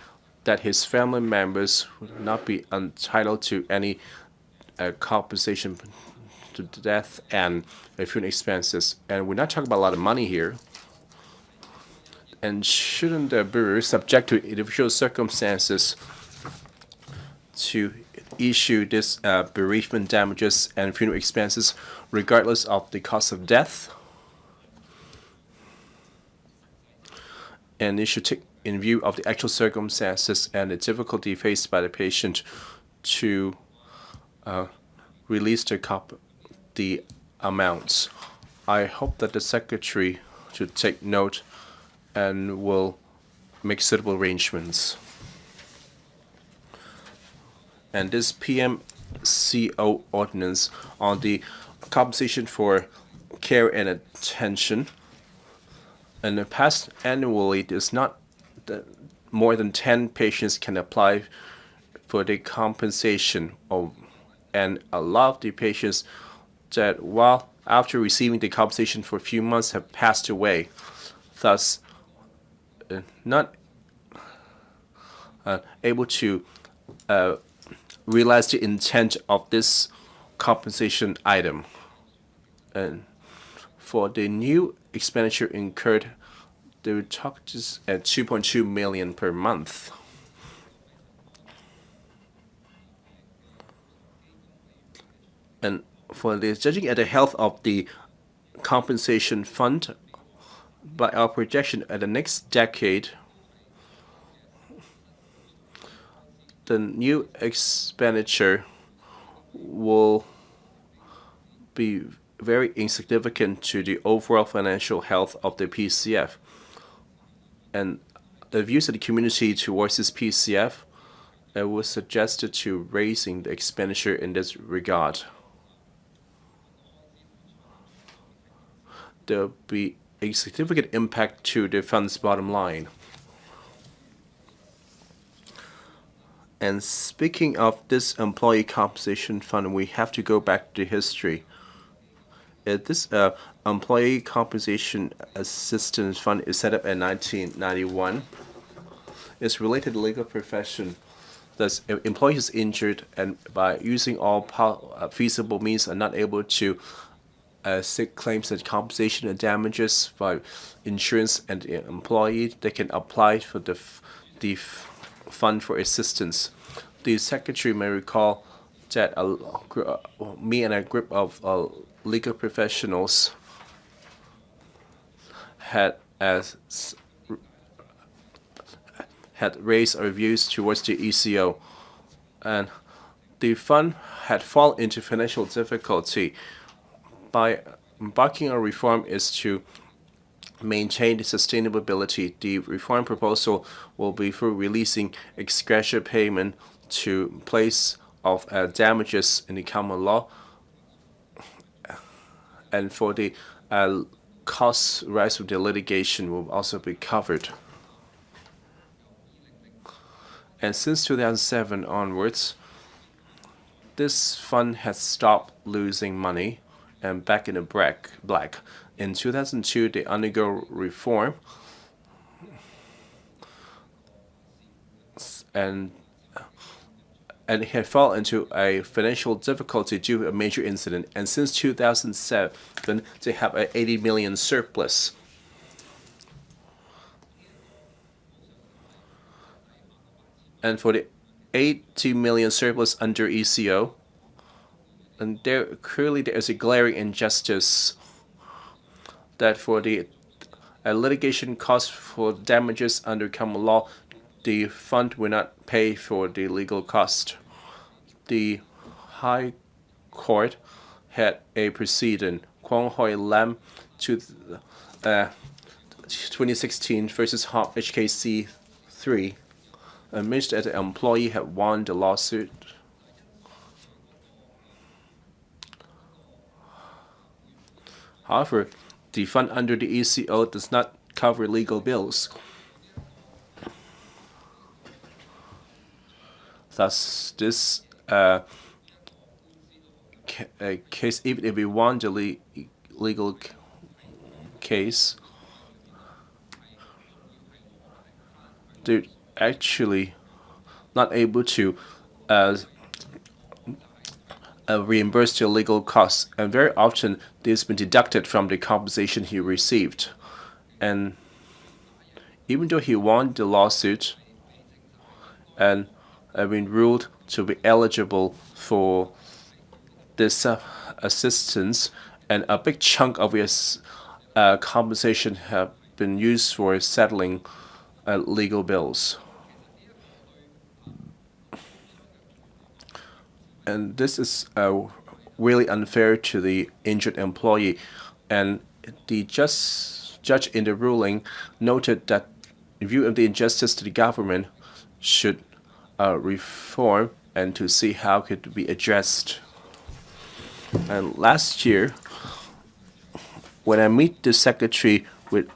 that his family members would not be entitled to any compensation to death and funeral expenses. And we're not talking about a lot of money here. And shouldn't the Bureau, subject to individual circumstances, to issue this bereavement damages and funeral expenses regardless of the cause of death? And it should take in view of the actual circumstances and the difficulty faced by the patient to release the amounts. I hope that the Secretary should take note and will make suitable arrangements. And this PMCO ordinance on the compensation for care and attention, in the past annually, there's not more than 10 patients can apply for the compensation and a lot of the patients that while after receiving the compensation for a few months have passed away, thus not able to realize the intent of this compensation item. And for the new expenditure incurred, they would talk just at 2.2 million per month. And for the judging at the health of the compensation fund, by our projection at the next decade, the new expenditure will be very insignificant to the overall financial health of the PCF. And the views of the community towards this PCF was suggested to raising the expenditure in this regard. There will be a significant impact to the fund's bottom line. And speaking of this employee compensation fund, we have to go back to history. This employee compensation assistance fund is set up in 1991. It's related to the legal profession. Thus, if employee is injured and by using all feasible means are not able to seek claims and compensation and damages by insurance and the employee, they can apply for the fund for assistance. The Secretary may recall that me and a group of legal professionals had raised our views towards the ECO, and the fund had fallen into financial difficulty. By embarking on reform is to maintain the sustainability. The reform proposal will be for releasing ex gratia payment to place of damages in the common law, and for the costs rise with the litigation will also be covered. And since 2007 onwards, this fund has stopped losing money and back in the black. In 2002, they undergo reform, and it had fallen into a financial difficulty due to a major incident. And since 2007, they have an 80 million surplus. And for the 80 million surplus under ECO, and there is a glaring injustice that for the litigation costs for damages under common law, the fund will not pay for the legal cost. The High Court had a precedent, Kwong Hoi Lam to 2016 versus HKC 3, admitted that the employee had won the lawsuit. However, the fund under the ECO does not cover legal bills. Thus, this case, even if we won the legal case, they're actually not able to reimburse the legal costs, and very often this has been deducted from the compensation he received. And even though he won the lawsuit and been ruled to be eligible for this assistance, and a big chunk of his compensation have been used for settling legal bills. And this is really unfair to the injured employee. And the judge in the ruling noted that in view of the injustice to the government should reform and to see how it could be addressed. And last year, when I meet the secretary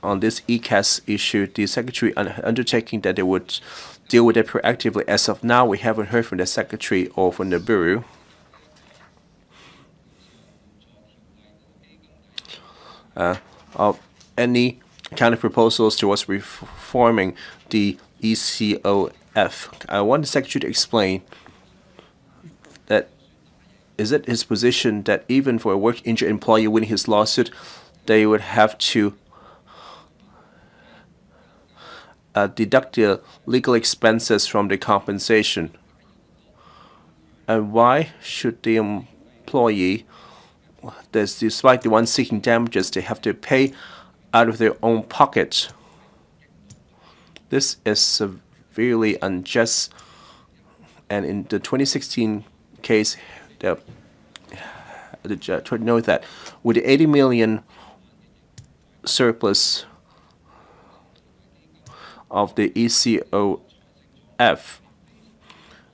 on this ECAS issue, the secretary undertaking that they would deal with it proactively. As of now, we haven't heard from the secretary or from the bureau. Of any kind of proposals towards reforming the ECOF. I want the secretary to explain that is it his position that even for a work-injured employee winning his lawsuit, they would have to deduct the legal expenses from the compensation? And why should the employee, despite the one seeking damages, they have to pay out of their own pocket? This is severely unjust. And in the 2016 case, the judge noted that with the 80 million surplus of the ECOF,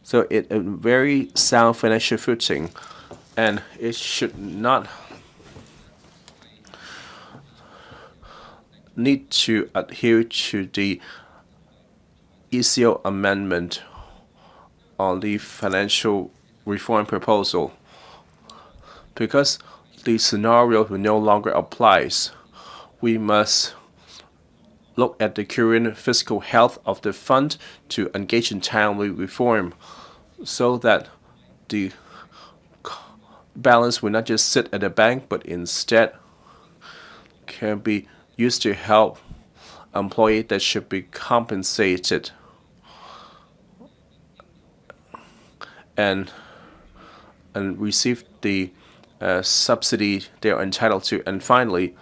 so it a very sound financial footing, and it should not need to adhere to the ECO amendment on the financial reform proposal, because the scenario no longer applies. We must look at the current fiscal health of the fund to engage in timely reform so that the balance will not just sit at the bank, but instead can be used to help employees that should be compensated and receive the subsidy they are entitled to. And finally,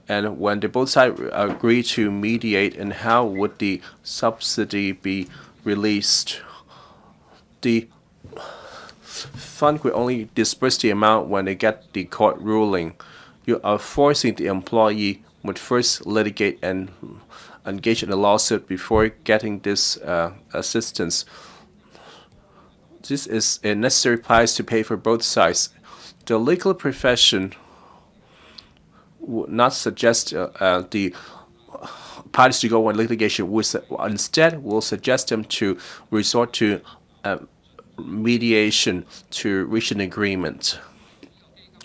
and when the both sides agree to mediate, and how would the subsidy be released? The fund will only disperse the amount when they get the court ruling. You are forcing the employee would first litigate and engage in a lawsuit before getting this assistance. This is a necessary price to pay for both sides. The legal profession would not suggest the parties to go on litigation. Instead, will suggest them to resort to mediation to reach an agreement.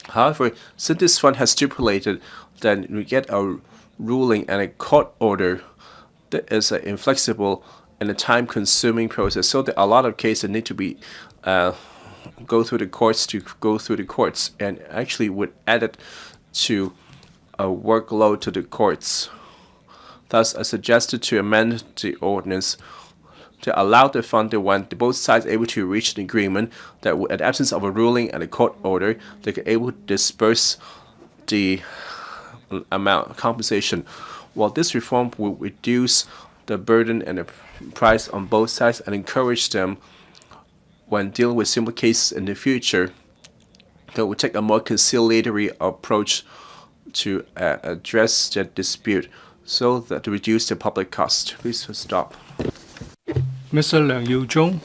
However, since this fund has stipulated that we get a ruling and a court order, that is an inflexible and a time-consuming process. So there are a lot of cases that need to be go through the courts, and actually would add it to a workload to the courts. Thus, I suggested to amend the ordinance to allow the fund to, when both sides are able to reach an agreement, that in the absence of a ruling and a court order, they can able to disperse the amount of compensation. While this reform will reduce the burden and the price on both sides and encourage them when dealing with similar cases in the future that will take a more conciliatory approach to address the dispute so that to reduce the public cost. Please stop. Mr. Liang Yu-zhong.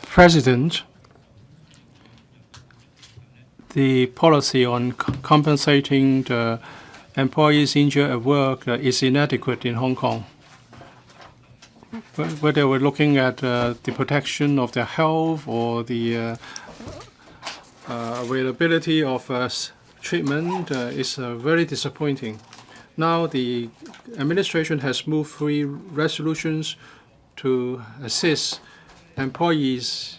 President, the policy on compensating the employees injured at work is inadequate in Hong Kong. Whether we're looking at the protection of their health or the availability of treatment is very disappointing. Now the administration has moved 3 resolutions to assist employees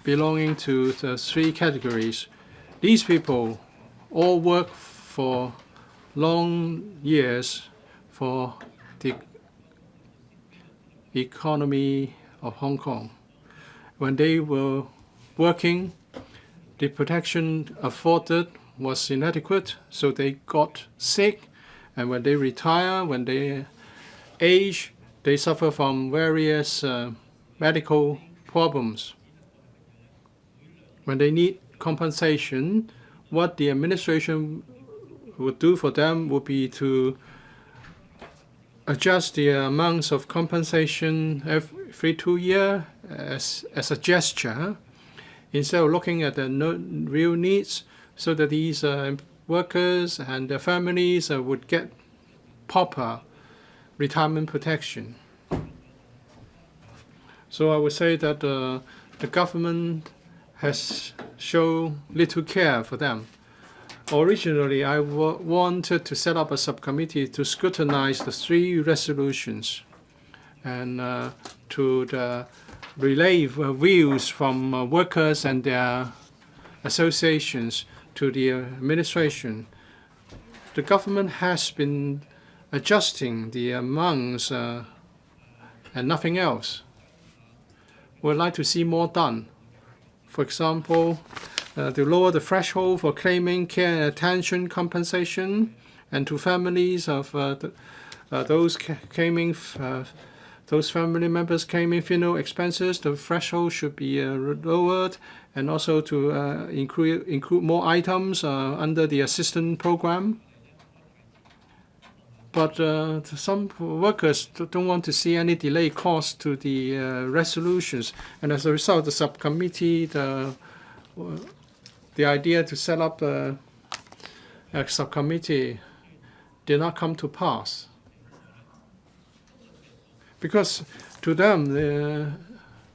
belonging to the 3 categories. These people all work for long years for the economy of Hong Kong. When they were working, the protection afforded was inadequate, so they got sick, and when they retire, when they age, they suffer from various medical problems. When they need compensation, what the administration would do for them would be to adjust the amounts of compensation every 2 years as a gesture, instead of looking at the real needs, so that these workers and their families would get proper retirement protection. So I would say that the government has shown little care for them. Originally, I wanted to set up a subcommittee to scrutinize the 3 resolutions and to relay views from workers and their associations to the administration. The government has been adjusting the amounts and nothing else. We'd like to see more done. For example, to lower the threshold for claiming care and attention compensation, and to families of those family members claiming funeral expenses, the threshold should be lowered, and also to include more items under the assistance program. But some workers don't want to see any delay caused to the resolutions, and as a result, the subcommittee, the idea to set up a subcommittee did not come to pass. Because to them,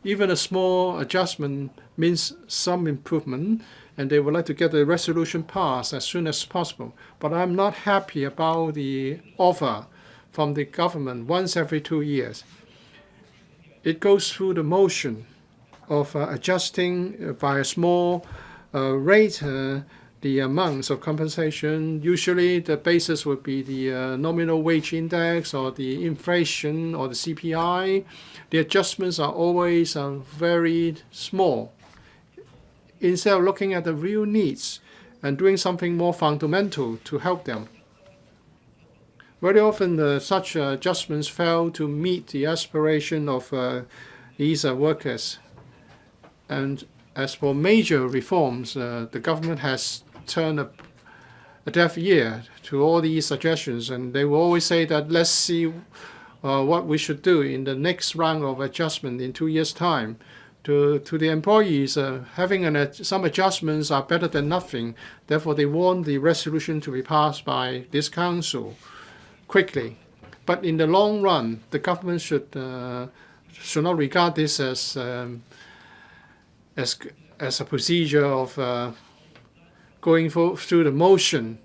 even a small adjustment means some improvement, and they would like to get the resolution passed as soon as possible. But I'm not happy about the offer from the government once every 2 years. It goes through the motion of adjusting by a small rate the amounts of compensation. Usually the basis would be the nominal wage index or the inflation or the CPI. The adjustments are always very small. Instead of looking at the real needs and doing something more fundamental to help them. Very often such adjustments fail to meet the aspiration of these workers. And as for major reforms, the government has turned a deaf ear to all these suggestions, and they will always say that let's see what we should do in the next round of adjustment in 2 years' time. To the employees, having some adjustments are better than nothing. Therefore, they want the resolution to be passed by this council quickly. But in the long run, the government should not regard this as a procedure of going through the motion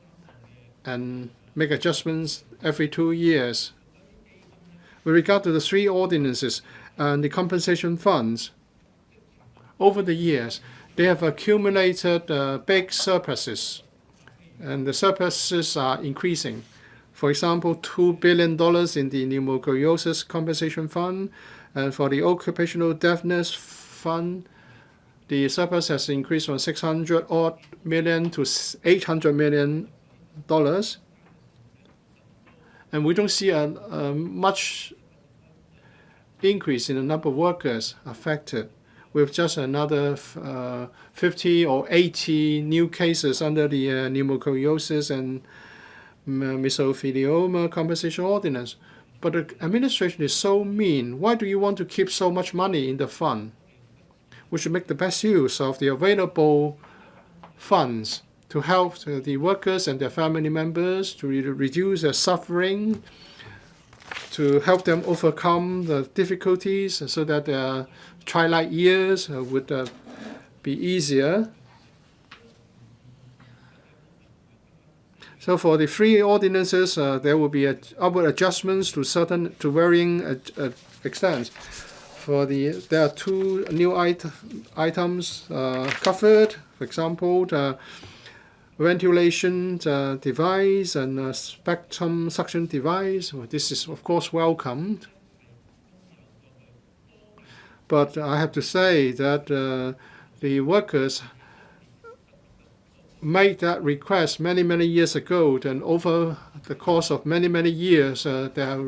and make adjustments every 2 years. With regard to the 3 ordinances and the compensation funds, over the years, they have accumulated big surpluses, and the surpluses are increasing. For example, $2 billion in the Pneumoconiosis Compensation Fund, and for the Occupational Deafness Fund, the surplus has increased from $600 million to $800 million. and we don't see a much increase in the number of workers affected, with just another 50 or 80 new cases under the Pneumoconiosis and Mesothelioma Compensation Ordinance. But the administration is so mean. Why do you want to keep so much money in the fund? We should make the best use of the available funds to help the workers and their family members, to reduce their suffering, to help them overcome the difficulties so that their twilight years would be easier. So for the three ordinances, there will be upward adjustments to varying extents. There are two new items covered. For example, the ventilation device and spectrum suction device. Well, this is of course welcomed. But I have to say that the workers made that request many years ago, and over the course of many years, their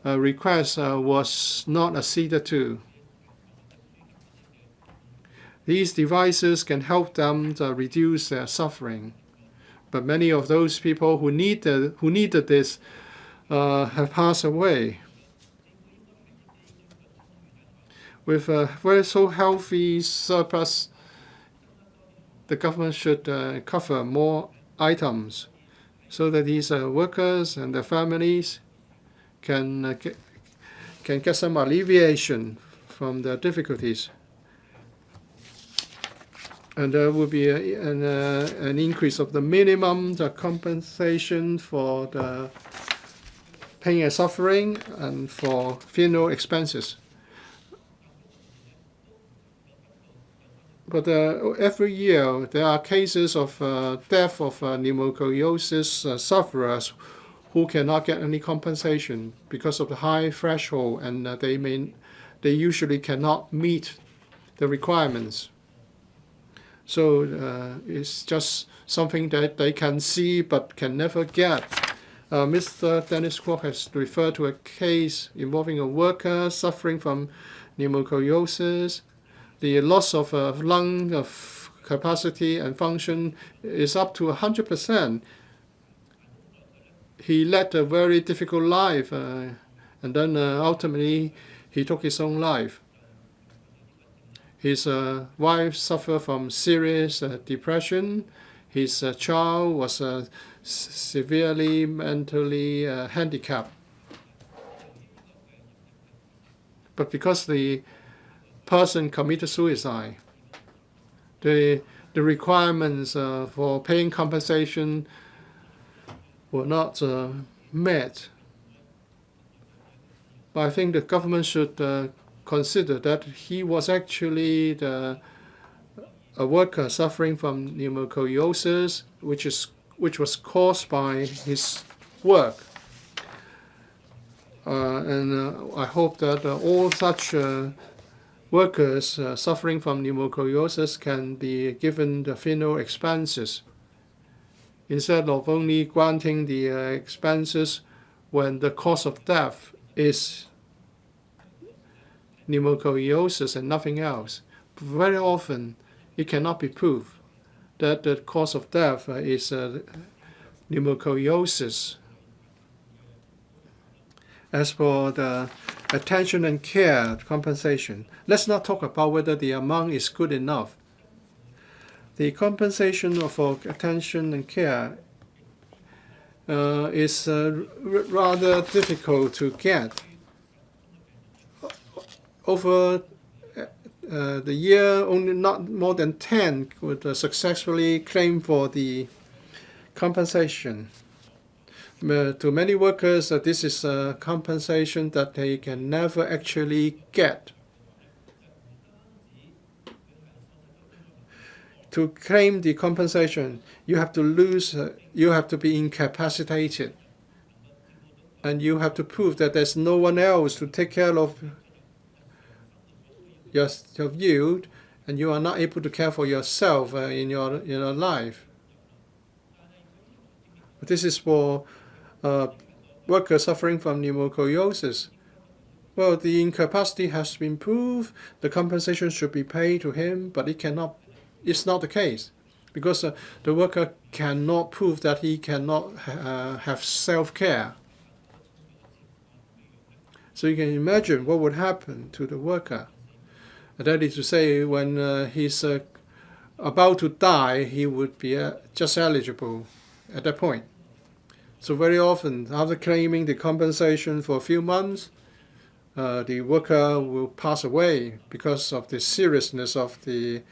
request was not acceded to. These devices can help them to reduce their suffering, but many of those people who needed this have passed away. With a very so healthy surplus, the government should cover more items so that these workers and their families can get some alleviation from their difficulties. And there will be an increase of the minimum compensation for the pain and suffering and for funeral expenses. But every year there are cases of death of pneumoconiosis sufferers who cannot get any compensation because of the high threshold, and they usually cannot meet the requirements. So it's just something that they can see but can never get. Mr. Dennis Kwok has referred to a case involving a worker suffering from pneumoconiosis. The loss of lung capacity and function is up to 100%. He led a very difficult life, and then ultimately he took his own life. His wife suffered from serious depression. His child was severely mentally handicapped. But because the person committed suicide, the requirements for paying compensation were not met. But I think the government should consider that he was actually a worker suffering from pneumoconiosis, which was caused by his work. And I hope that all such workers suffering from pneumoconiosis can be given the funeral expenses, instead of only granting the expenses when the cause of death is pneumoconiosis and nothing else. Very often it cannot be proved that the cause of death is pneumoconiosis. As for the attention and care compensation, let's not talk about whether the amount is good enough. The compensation for attention and care is rather difficult to get. Over the year, only not more than 10 would successfully claim for the compensation. To many workers, this is a compensation that they can never actually get. To claim the compensation, you have to be incapacitated, and you have to prove that there's no one else to take care of you, and you are not able to care for yourself in your life. This is for worker suffering from pneumoconiosis. Well, the incapacity has been proved. The compensation should be paid to him, but it's not the case, because the worker cannot prove that he cannot have self-care. So you can imagine what would happen to the worker. That is to say, when he's about to die, he would be just eligible at that point. So very often, after claiming the compensation for a few months, the worker will pass away because of the seriousness of the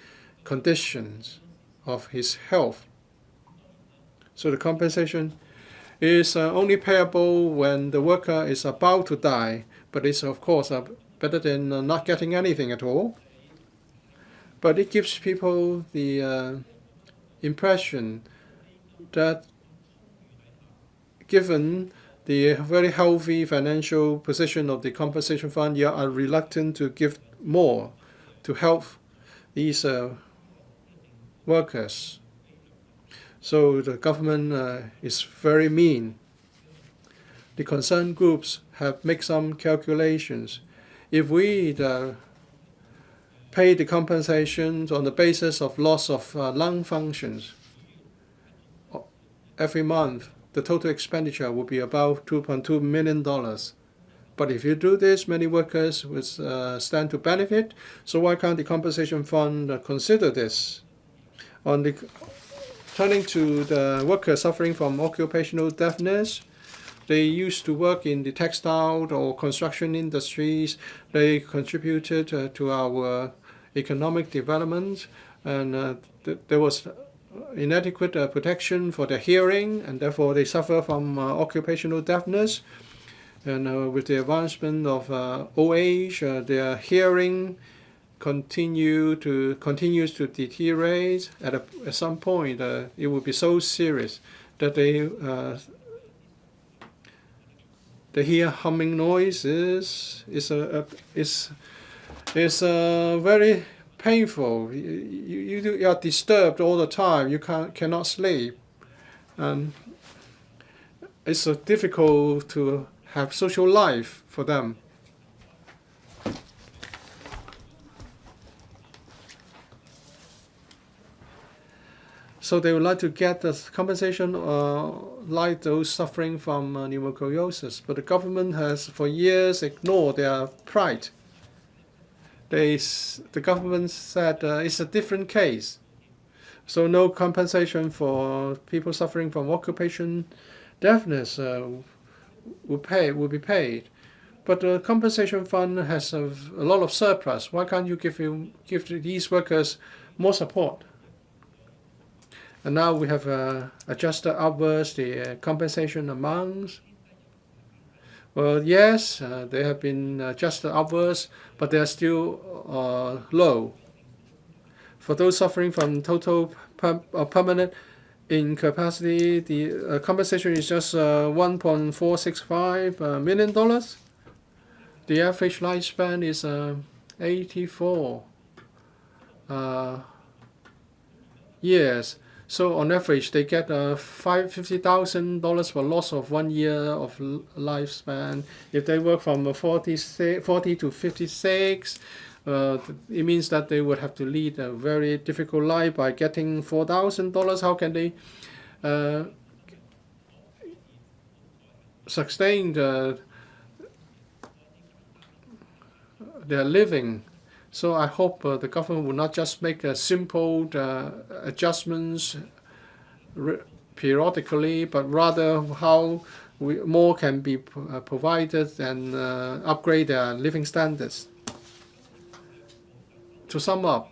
conditions of his health. So the compensation is only payable when the worker is about to die, but it's of course better than not getting anything at all. But it gives people the impression that given the very healthy financial position of the compensation fund, you are reluctant to give more to help these workers. So the government is very mean. The concerned groups have made some calculations. If we pay the compensation on the basis of loss of lung functions every month, the total expenditure will be about $2.2 million. But if you do this, many workers will stand to benefit. So why can't the compensation fund consider this? Turning to the workers suffering from occupational deafness, they used to work in the textile or construction industries. They contributed to our economic development, and there was inadequate protection for their hearing, and therefore they suffer from occupational deafness. And with the advancement of old age, their hearing continues to deteriorate. At some point, it will be so serious that they hear humming noises. Is very painful. You are disturbed all the time. You cannot sleep, and it's difficult to have social life for them. So they would like to get the compensation like those suffering from pneumoconiosis, but the government has for years ignored their plight. The government said it's a different case, so no compensation for people suffering from occupational deafness will be paid. But the compensation fund has a lot of surplus. Why can't you give these workers more support? And now we have adjusted upwards the compensation amounts. Well, yes, they have been adjusted upwards, but they are still low. For those suffering from total permanent incapacity, the compensation is just $1.465 million. The average lifespan is 84 years. So on average, they get $50,000 for loss of 1 year of lifespan. If they work from 40 to 56, it means that they would have to lead a very difficult life by getting $4,000. How can they sustain their living? So I hope the government will not just make simple adjustments periodically, but rather how more can be provided and upgrade their living standards. To sum up,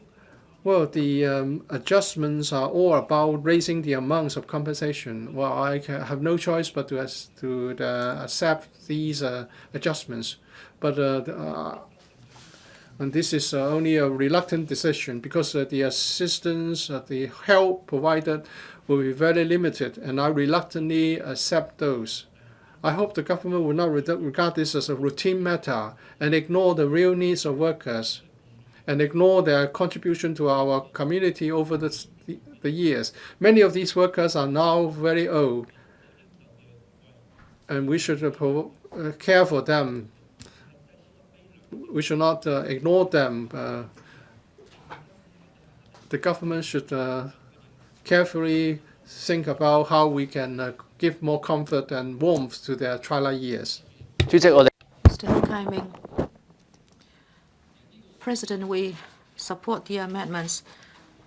well, the adjustments are all about raising the amounts of compensation. Well, I have no choice but to accept these adjustments, but and this is only a reluctant decision because the assistance, the help provided will be very limited, and I reluctantly accept those. I hope the government will not regard this as a routine matter and ignore the real needs of workers and ignore their contribution to our community over the years. Many of these workers are now very old. and we should care for them. We should not ignore them. The government should carefully think about how we can give more comfort and warmth to their twilight years. Mr. Kai-ming, President, we support the amendments.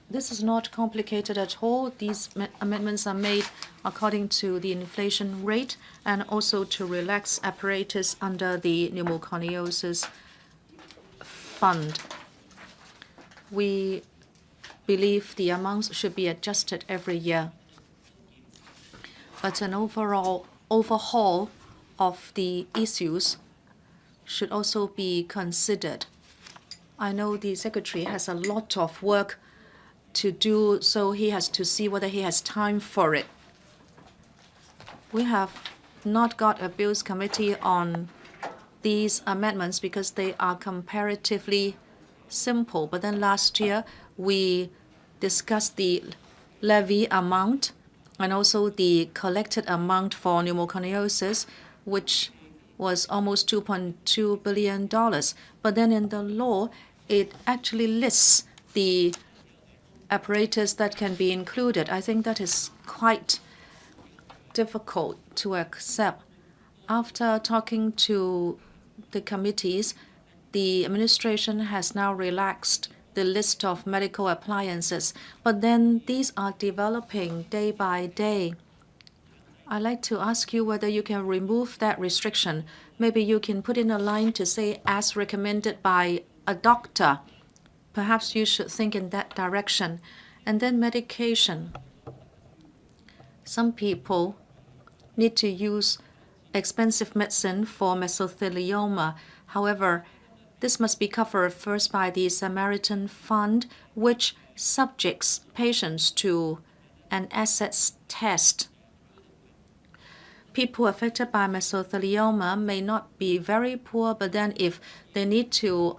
This is not complicated at all. These amendments are made according to the inflation rate and also to relax apparatus under the pneumoconiosis fund. We believe the amounts should be adjusted every year. But an overall overhaul of the issues should also be considered. I know the Secretary has a lot of work to do, so he has to see whether he has time for it. We have not got a Bills Committee on these amendments because they are comparatively simple. But then last year, we discussed the levy amount and also the collected amount for pneumoconiosis, which was almost $2.2 billion. But then in the law, it actually lists the apparatus that can be included. I think that is quite difficult to accept. After talking to the committees, the administration has now relaxed the list of medical appliances, but then these are developing day by day. I'd like to ask you whether you can remove that restriction. Maybe you can put in a line to say, as recommended by a doctor. Perhaps you should think in that direction. And then medication. Some people need to use expensive medicine for mesothelioma. However, this must be covered first by the Samaritan Fund, which subjects patients to an assets test. People affected by mesothelioma may not be very poor, but then if they need to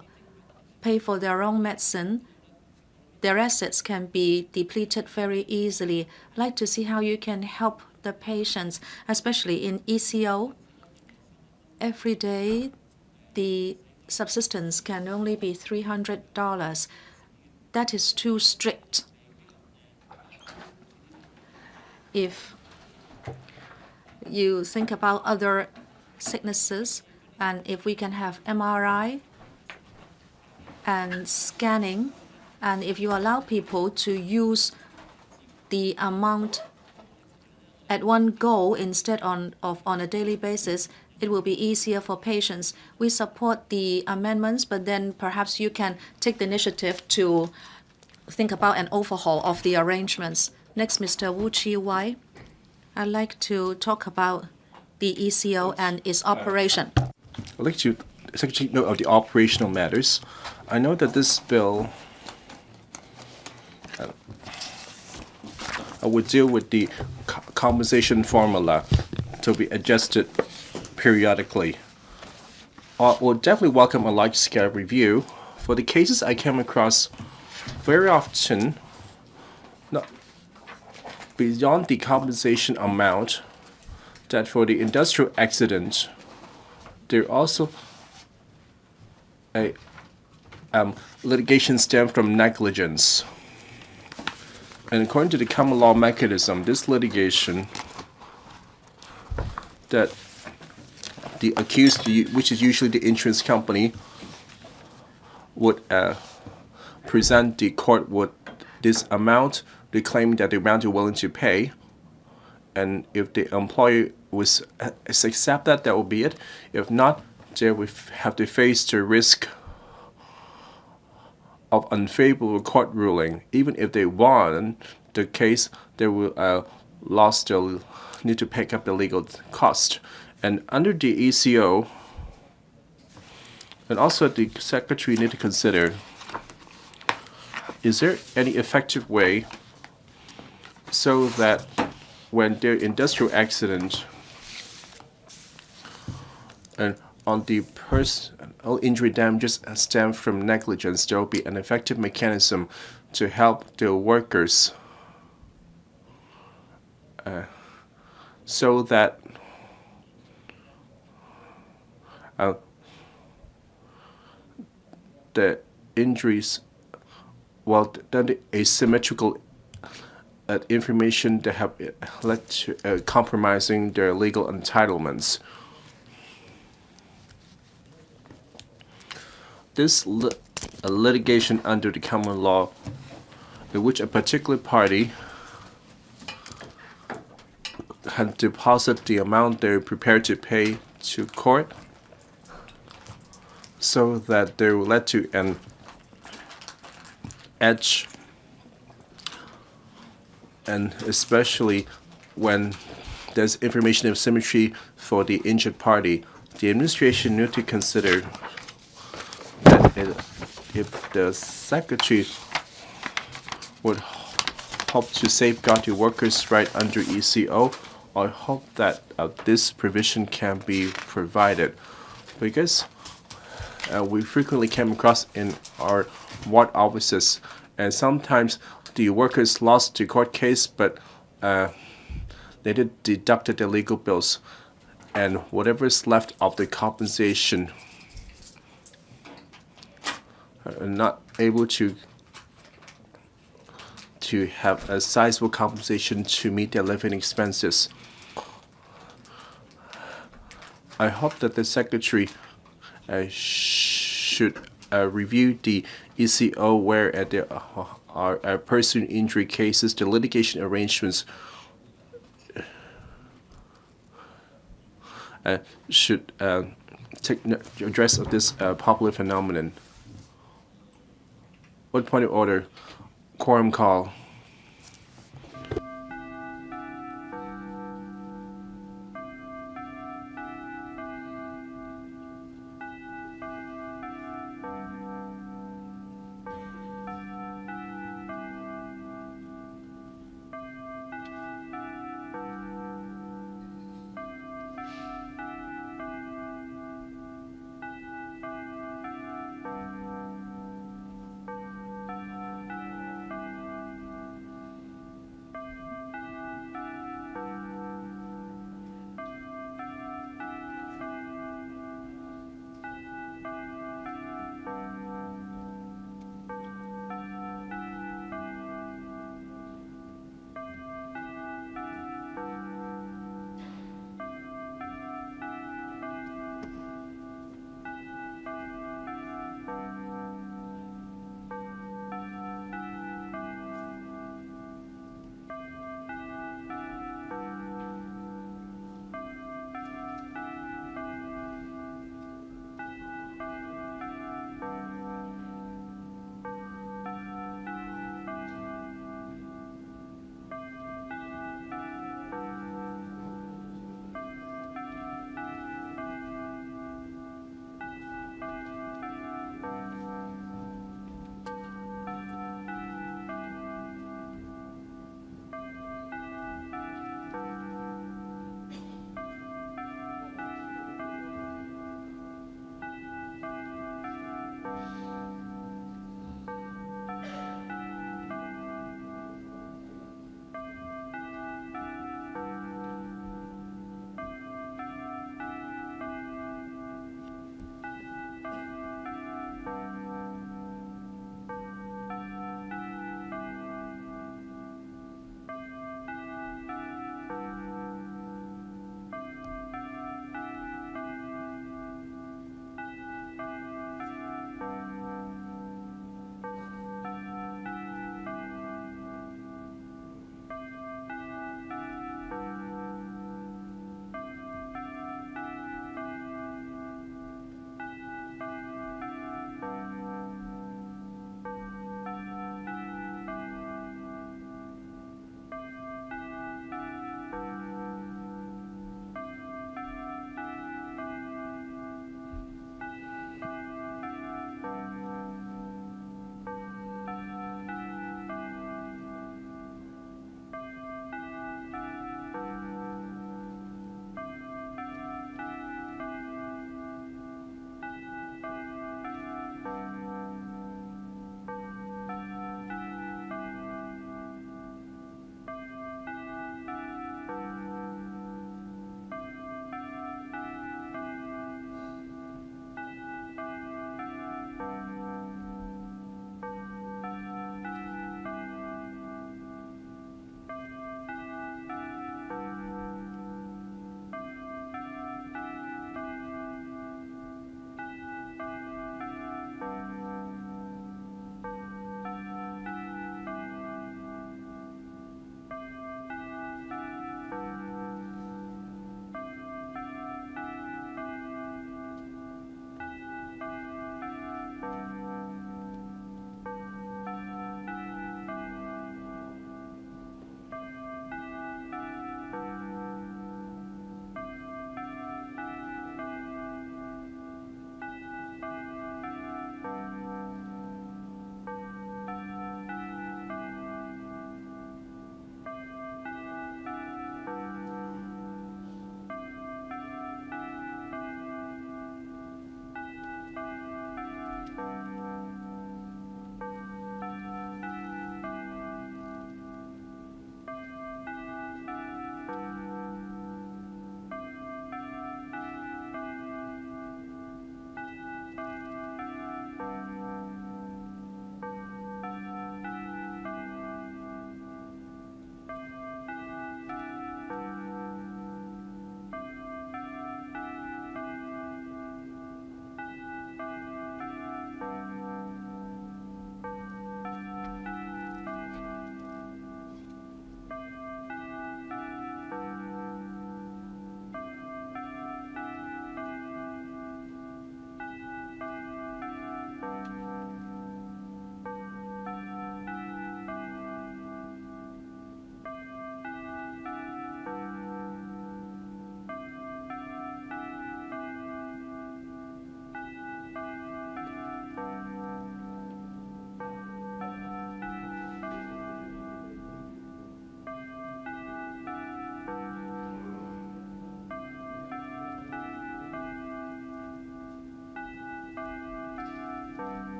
pay for their own medicine, their assets can be depleted very easily. I'd like to see how you can help the patients, especially in ECO. Every day, the subsistence can only be $300. That is too strict. If you think about other sicknesses, and if we can have MRI and scanning, and if you allow people to use the amount at one go instead of on a daily basis, it will be easier for patients. We support the amendments, but then perhaps you can take the initiative to think about an overhaul of the arrangements. Next, Mr. Wu Chi-wai. I'd like to talk about the ECO and its operation. I'd like to take note of the operational matters. I know that this bill would deal with the compensation formula to be adjusted periodically. I will definitely welcome a large-scale review. For the cases I came across very often, beyond the compensation amount, that for the industrial accident, there also a litigation stemmed from negligence. And according to the common law mechanism, this litigation that the accused, which is usually the insurance company, would present the court with this amount, they claim that the amount they're willing to pay, and if the employer was accept that, that will be it. If not, they will have to face the risk of unfavorable court ruling. Even if they won the case, they will they'll need to pick up the legal cost. And under the ECO, and also the Secretary need to consider, is there any effective way so that when there industrial accident and on the personal injury damages stem from negligence, there will be an effective mechanism to help the workers so that the injuries, well, the asymmetrical information that have led to compromising their legal entitlements. This litigation under the common law, in which a particular party had deposited the amount they're prepared to pay to court, so that they led to an edge, and especially when there's information asymmetry for the injured party, the administration need to consider that if the secretary would hope to safeguard the workers' right under ECO, I hope that this provision can be provided, because we frequently came across in our ward offices, and sometimes the workers lost the court case, but they did deducted their legal bills, and whatever is left of the compensation are not able to have a sizable compensation to meet their living expenses. I hope that the secretary should review the ECO where there are personal injury cases, the litigation arrangements should address this popular phenomenon. What point of order? Quorum call.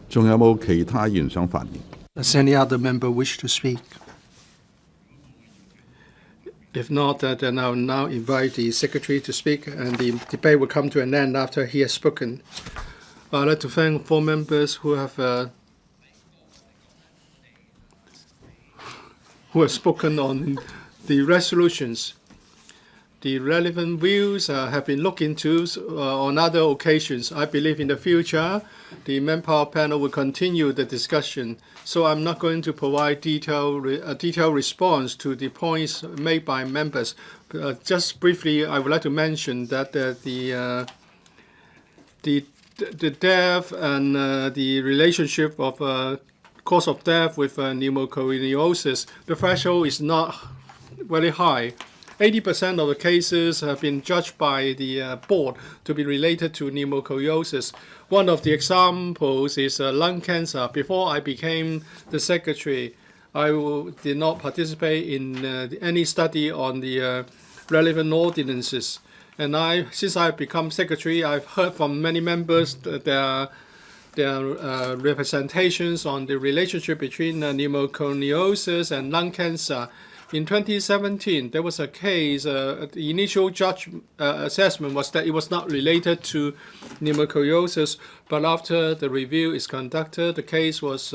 仲有冇其他議員想發言？ Does any other member wish to speak? If not, then I'll now invite the Secretary to speak, and the debate will come to an end after he has spoken. I'd like to thank 4 members who have spoken on the resolutions. The relevant views have been looked into on other occasions. I believe in the future, the Manpower Panel will continue the discussion. So I'm not going to provide a detailed response to the points made by members. Just briefly, I would like to mention that the death and the relationship of cause of death with pneumoconiosis, the threshold is not very high. 80% of the cases have been judged by the board to be related to pneumoconiosis. One of the examples is lung cancer. Before I became the secretary, I did not participate in any study on the relevant ordinances. And since I've become secretary, I've heard from many members their representations on the relationship between pneumoconiosis and lung cancer. In 2017, there was a case, the initial assessment was that it was not related to pneumoconiosis, but after the review is conducted, the case was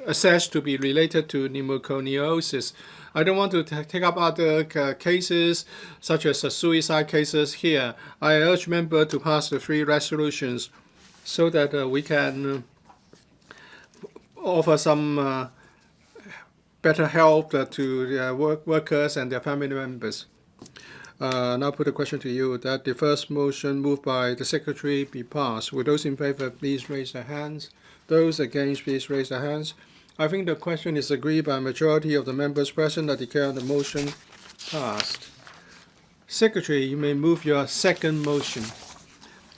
assessed to be related to pneumoconiosis. I don't want to take up other cases, such as suicide cases here. I urge members to pass the 3 resolutions so that we can offer some better help to workers and their family members. Now put a question to you that the first motion moved by the Secretary be passed. Will those in favor please raise their hands? Those against please raise their hands. I think the question is agreed by a majority of the members present. I declare the motion passed. Secretary, you may move your second motion.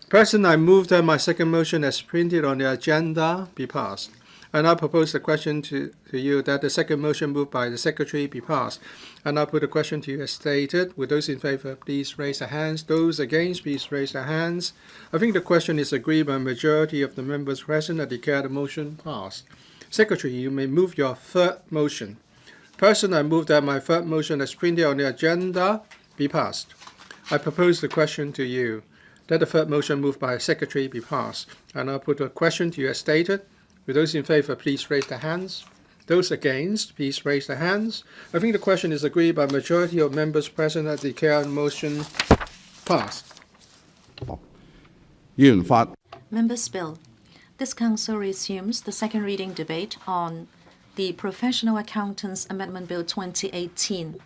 President, I move that my second motion as printed on the agenda be passed. I now propose the question to you that the second motion moved by the Secretary be passed. And I put the question to you as stated. Will those in favor please raise their hands? Those against please raise their hands. I think the question is agreed by a majority of the members present. I declare the motion passed. Secretary, you may move your third motion. President, I move that my third motion as printed on the agenda be passed. I propose the question to you that the third motion moved by the Secretary be passed. And I put the question to you as stated. Will those in favor please raise their hands? Those against, please raise their hands. I think the question is agreed by a majority of members present. I declare the motion passed. 議員發 Members' Bill. This Council resumes the second reading debate on the Professional Accountants Amendment Bill 2018.